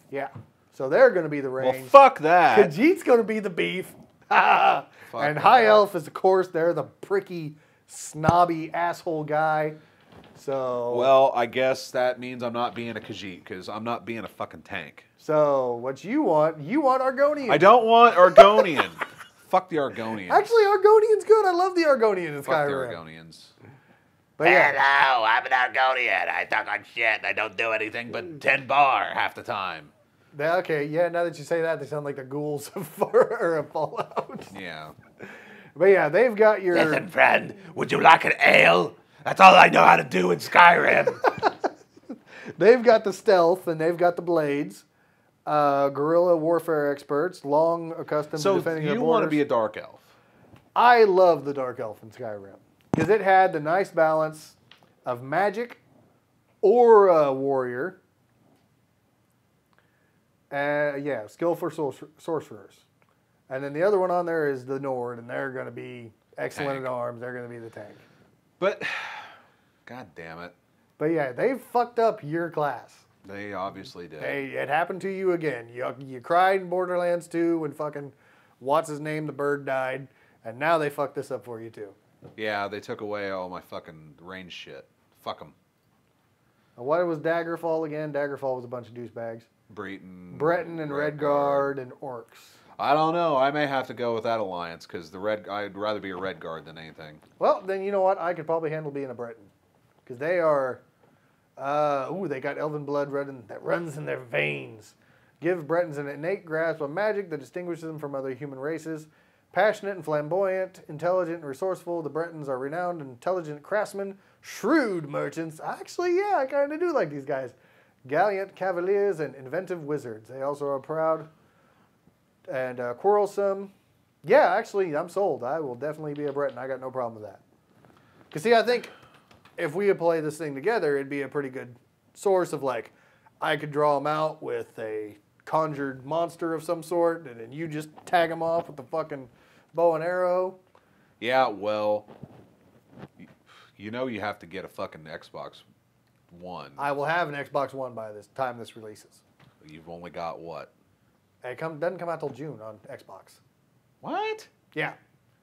Speaker 1: Yeah. So they're going to be the range.
Speaker 2: Well, fuck that.
Speaker 1: Khajiit's going to be the beef. And High Elf is, of course, they're the pricky, snobby, asshole guy. So.
Speaker 2: Well, I guess that means I'm not being a Khajiit, because I'm not being a fucking tank.
Speaker 1: So, what you want Argonian.
Speaker 2: I don't want Argonian. Fuck the Argonians.
Speaker 1: Actually, Argonian's good. I love the Argonian in Skyrim.
Speaker 2: Fuck the Argonians.
Speaker 1: But yeah.
Speaker 2: Hello, I'm an Argonian. I talk on shit and I don't do anything but 10 bar half the time.
Speaker 1: Okay, yeah, now that you say that, they sound like the ghouls of Fallout.
Speaker 2: Yeah.
Speaker 1: But yeah, they've got your...
Speaker 2: Listen, friend, would you like an ale? That's all I know how to do in Skyrim.
Speaker 1: They've got the stealth, and they've got the blades. Guerrilla warfare experts, long accustomed to defending their borders.
Speaker 2: So you want to be a Dark Elf?
Speaker 1: I love the Dark Elf in Skyrim. Because it had the nice balance of magic or a warrior. Yeah, skillful sorcerers. And then the other one on there is the Nord, and they're going to be excellent at arms. They're going to be the tank.
Speaker 2: But, god damn it.
Speaker 1: But yeah, they fucked up your class.
Speaker 2: They obviously did.
Speaker 1: It happened to you again. You cried in Borderlands 2 when fucking, what's his name, the bird died. And now they fucked this up for you too.
Speaker 2: Yeah, they took away all my fucking range shit. Fuck them.
Speaker 1: What was Daggerfall again? Daggerfall was a bunch of douchebags. Breton and Redguard and Orcs.
Speaker 2: I don't know. I may have to go with that alliance because I'd rather be a Redguard than anything.
Speaker 1: Well, then you know what? I could probably handle being a Breton because they are. They got elven blood that runs in their veins. Give Bretons an innate grasp of magic that distinguishes them from other human races. Passionate and flamboyant, intelligent and resourceful, the Bretons are renowned intelligent craftsmen, shrewd merchants. Actually, yeah, I kind of do like these guys. Gallant cavaliers and inventive wizards. They also are proud and quarrelsome. Yeah, actually, I'm sold. I will definitely be a Breton. I got no problem with that. Because, see, I think if we play this thing together, it'd be a pretty good source of, like, I could draw them out with a conjured monster of some sort, and then you just tag them off with the fucking bow and arrow.
Speaker 2: Yeah, well, you know you have to get a fucking Xbox One.
Speaker 1: I will have an Xbox One by this time this releases.
Speaker 2: You've only got what?
Speaker 1: It doesn't come out till June on Xbox.
Speaker 2: What?
Speaker 1: Yeah.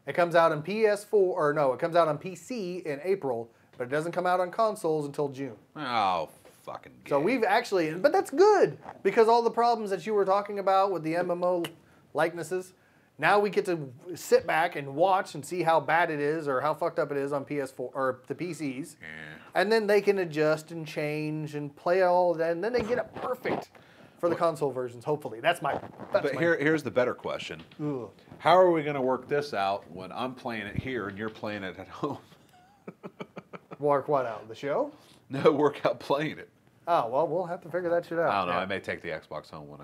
Speaker 1: It comes out on PS4, or no, it comes out on PC in April, but it doesn't come out on consoles until June.
Speaker 2: Oh, fucking gay.
Speaker 1: So we've actually, but that's good, because all the problems that you were talking about with the MMO likenesses, now we get to sit back and watch and see how bad it is or how fucked up it is on PS4 or the PCs.
Speaker 2: Yeah.
Speaker 1: And then they can adjust and change and play all of that, and then they get it perfect for the console versions, hopefully.
Speaker 2: Here's the better question.
Speaker 1: Ugh.
Speaker 2: How are we going to work this out when I'm playing it here and you're playing it at home?
Speaker 1: Work what out? The show?
Speaker 2: No, work out playing it.
Speaker 1: Oh, well, we'll have to figure that shit out.
Speaker 2: I don't know.
Speaker 1: Yeah.
Speaker 2: I may take the Xbox home when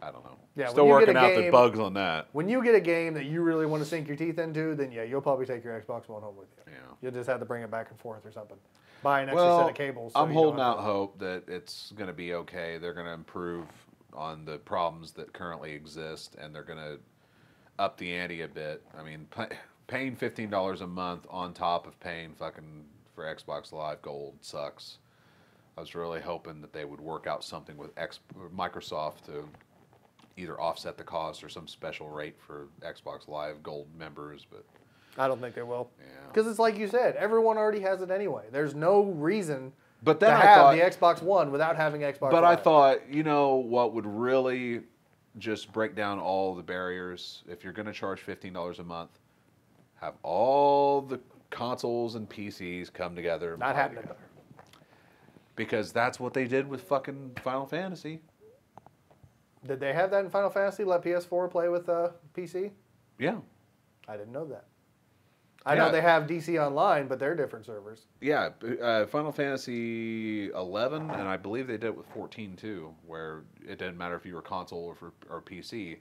Speaker 2: I don't know.
Speaker 1: Yeah,
Speaker 2: Still working out the bugs on that.
Speaker 1: When you get a game that you really want to sink your teeth into, then yeah, you'll probably take your Xbox One home with you.
Speaker 2: Yeah.
Speaker 1: You'll just have to bring it back and forth or something. Buy an extra set of cables.
Speaker 2: I'm holding out hope that it's going to be okay. They're going to improve on the problems that currently exist, and they're going to up the ante a bit. I mean, paying $15 a month on top of paying fucking for Xbox Live Gold sucks. I was really hoping that they would work out something with Microsoft to either offset the cost or some special rate for Xbox Live Gold members, but
Speaker 1: I don't think they will.
Speaker 2: Yeah.
Speaker 1: Because it's like you said, everyone already has it anyway. There's no reason
Speaker 2: but then
Speaker 1: to have the Xbox One without having Xbox
Speaker 2: But
Speaker 1: Live.
Speaker 2: I thought, you know, what would really just break down all the barriers, if you're going to charge $15 a month, have all the consoles and PCs come together. And
Speaker 1: Not happening.
Speaker 2: Together. Because that's what they did with fucking Final Fantasy.
Speaker 1: Did they have that in Final Fantasy? Let PS4 play with PC?
Speaker 2: Yeah.
Speaker 1: I didn't know that. I know they have DC Online, but they're different servers.
Speaker 2: Yeah, Final Fantasy 11, and I believe they did it with 14 too, where it didn't matter if you were console or PC,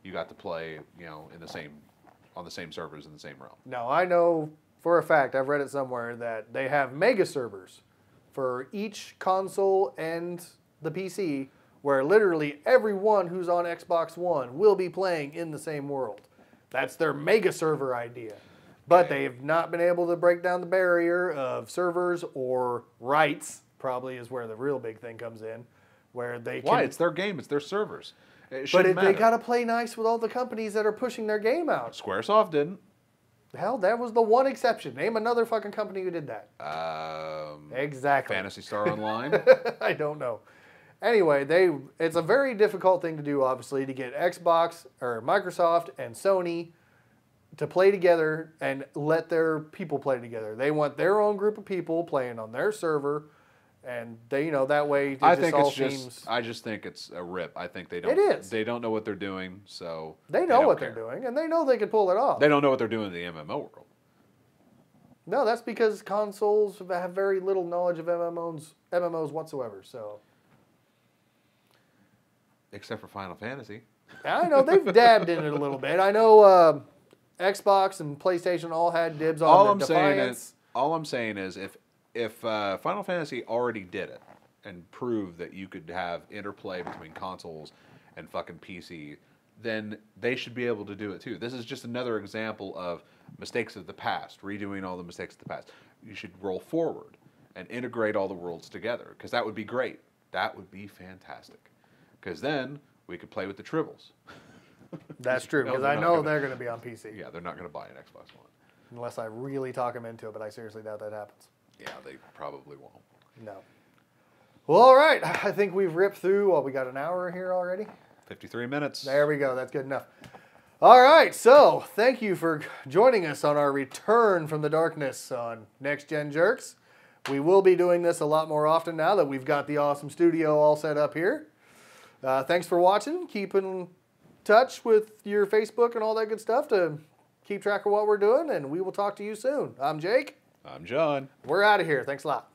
Speaker 2: you got to play, you know, on the same servers in the same realm.
Speaker 1: No, I know for a fact, I've read it somewhere, that they have mega servers for each console and the PC, where literally everyone who's on Xbox One will be playing in the same world. That's their mega server idea. But they've not been able to break down the barrier of servers or rights, probably is where the real big thing comes in, where they can...
Speaker 2: Why? It's their game. It's their servers.
Speaker 1: They got to play nice with all the companies that are pushing their game out.
Speaker 2: Squaresoft didn't.
Speaker 1: Hell, that was the one exception. Name another fucking company who did that. Exactly.
Speaker 2: Phantasy Star Online?
Speaker 1: I don't know. Anyway, it's a very difficult thing to do, obviously, to get Xbox or Microsoft and Sony to play together and let their people play together. They want their own group of people playing on their server, and they, you know, that way
Speaker 2: I just think it's a rip. I think they don't.
Speaker 1: It is.
Speaker 2: They don't know what they're doing, so
Speaker 1: they know what they're doing, and they know they can pull it off.
Speaker 2: They don't know what they're doing in the MMO world.
Speaker 1: No, that's because consoles have very little knowledge of MMOs whatsoever. So,
Speaker 2: except for Final Fantasy.
Speaker 1: I know they've dabbed in it a little bit. I know Xbox and PlayStation all had dibs on Defiance.
Speaker 2: All I'm saying is, if Final Fantasy already did it and proved that you could have interplay between consoles and fucking PC, then they should be able to do it too. This is just another example of mistakes of the past, redoing all the mistakes of the past. You should roll forward and integrate all the worlds together, because that would be great. That would be fantastic. Because then we could play with the tribbles.
Speaker 1: That's true, because I know they're going to be on PC.
Speaker 2: Yeah, they're not going to buy an Xbox One.
Speaker 1: Unless I really talk them into it, but I seriously doubt that happens.
Speaker 2: Yeah, they probably won't.
Speaker 1: No. Well, all right. I think we've ripped through, we got an hour here already?
Speaker 2: 53 minutes.
Speaker 1: There we go. That's good enough. All right. So, thank you for joining us on our return from the darkness on Next Gen Jerks. We will be doing this a lot more often now that we've got the awesome studio all set up here. Thanks for watching. Keep in touch with your Facebook and all that good stuff to keep track of what we're doing, and we will talk to you soon. I'm Jake.
Speaker 2: I'm John.
Speaker 1: We're out of here. Thanks a lot.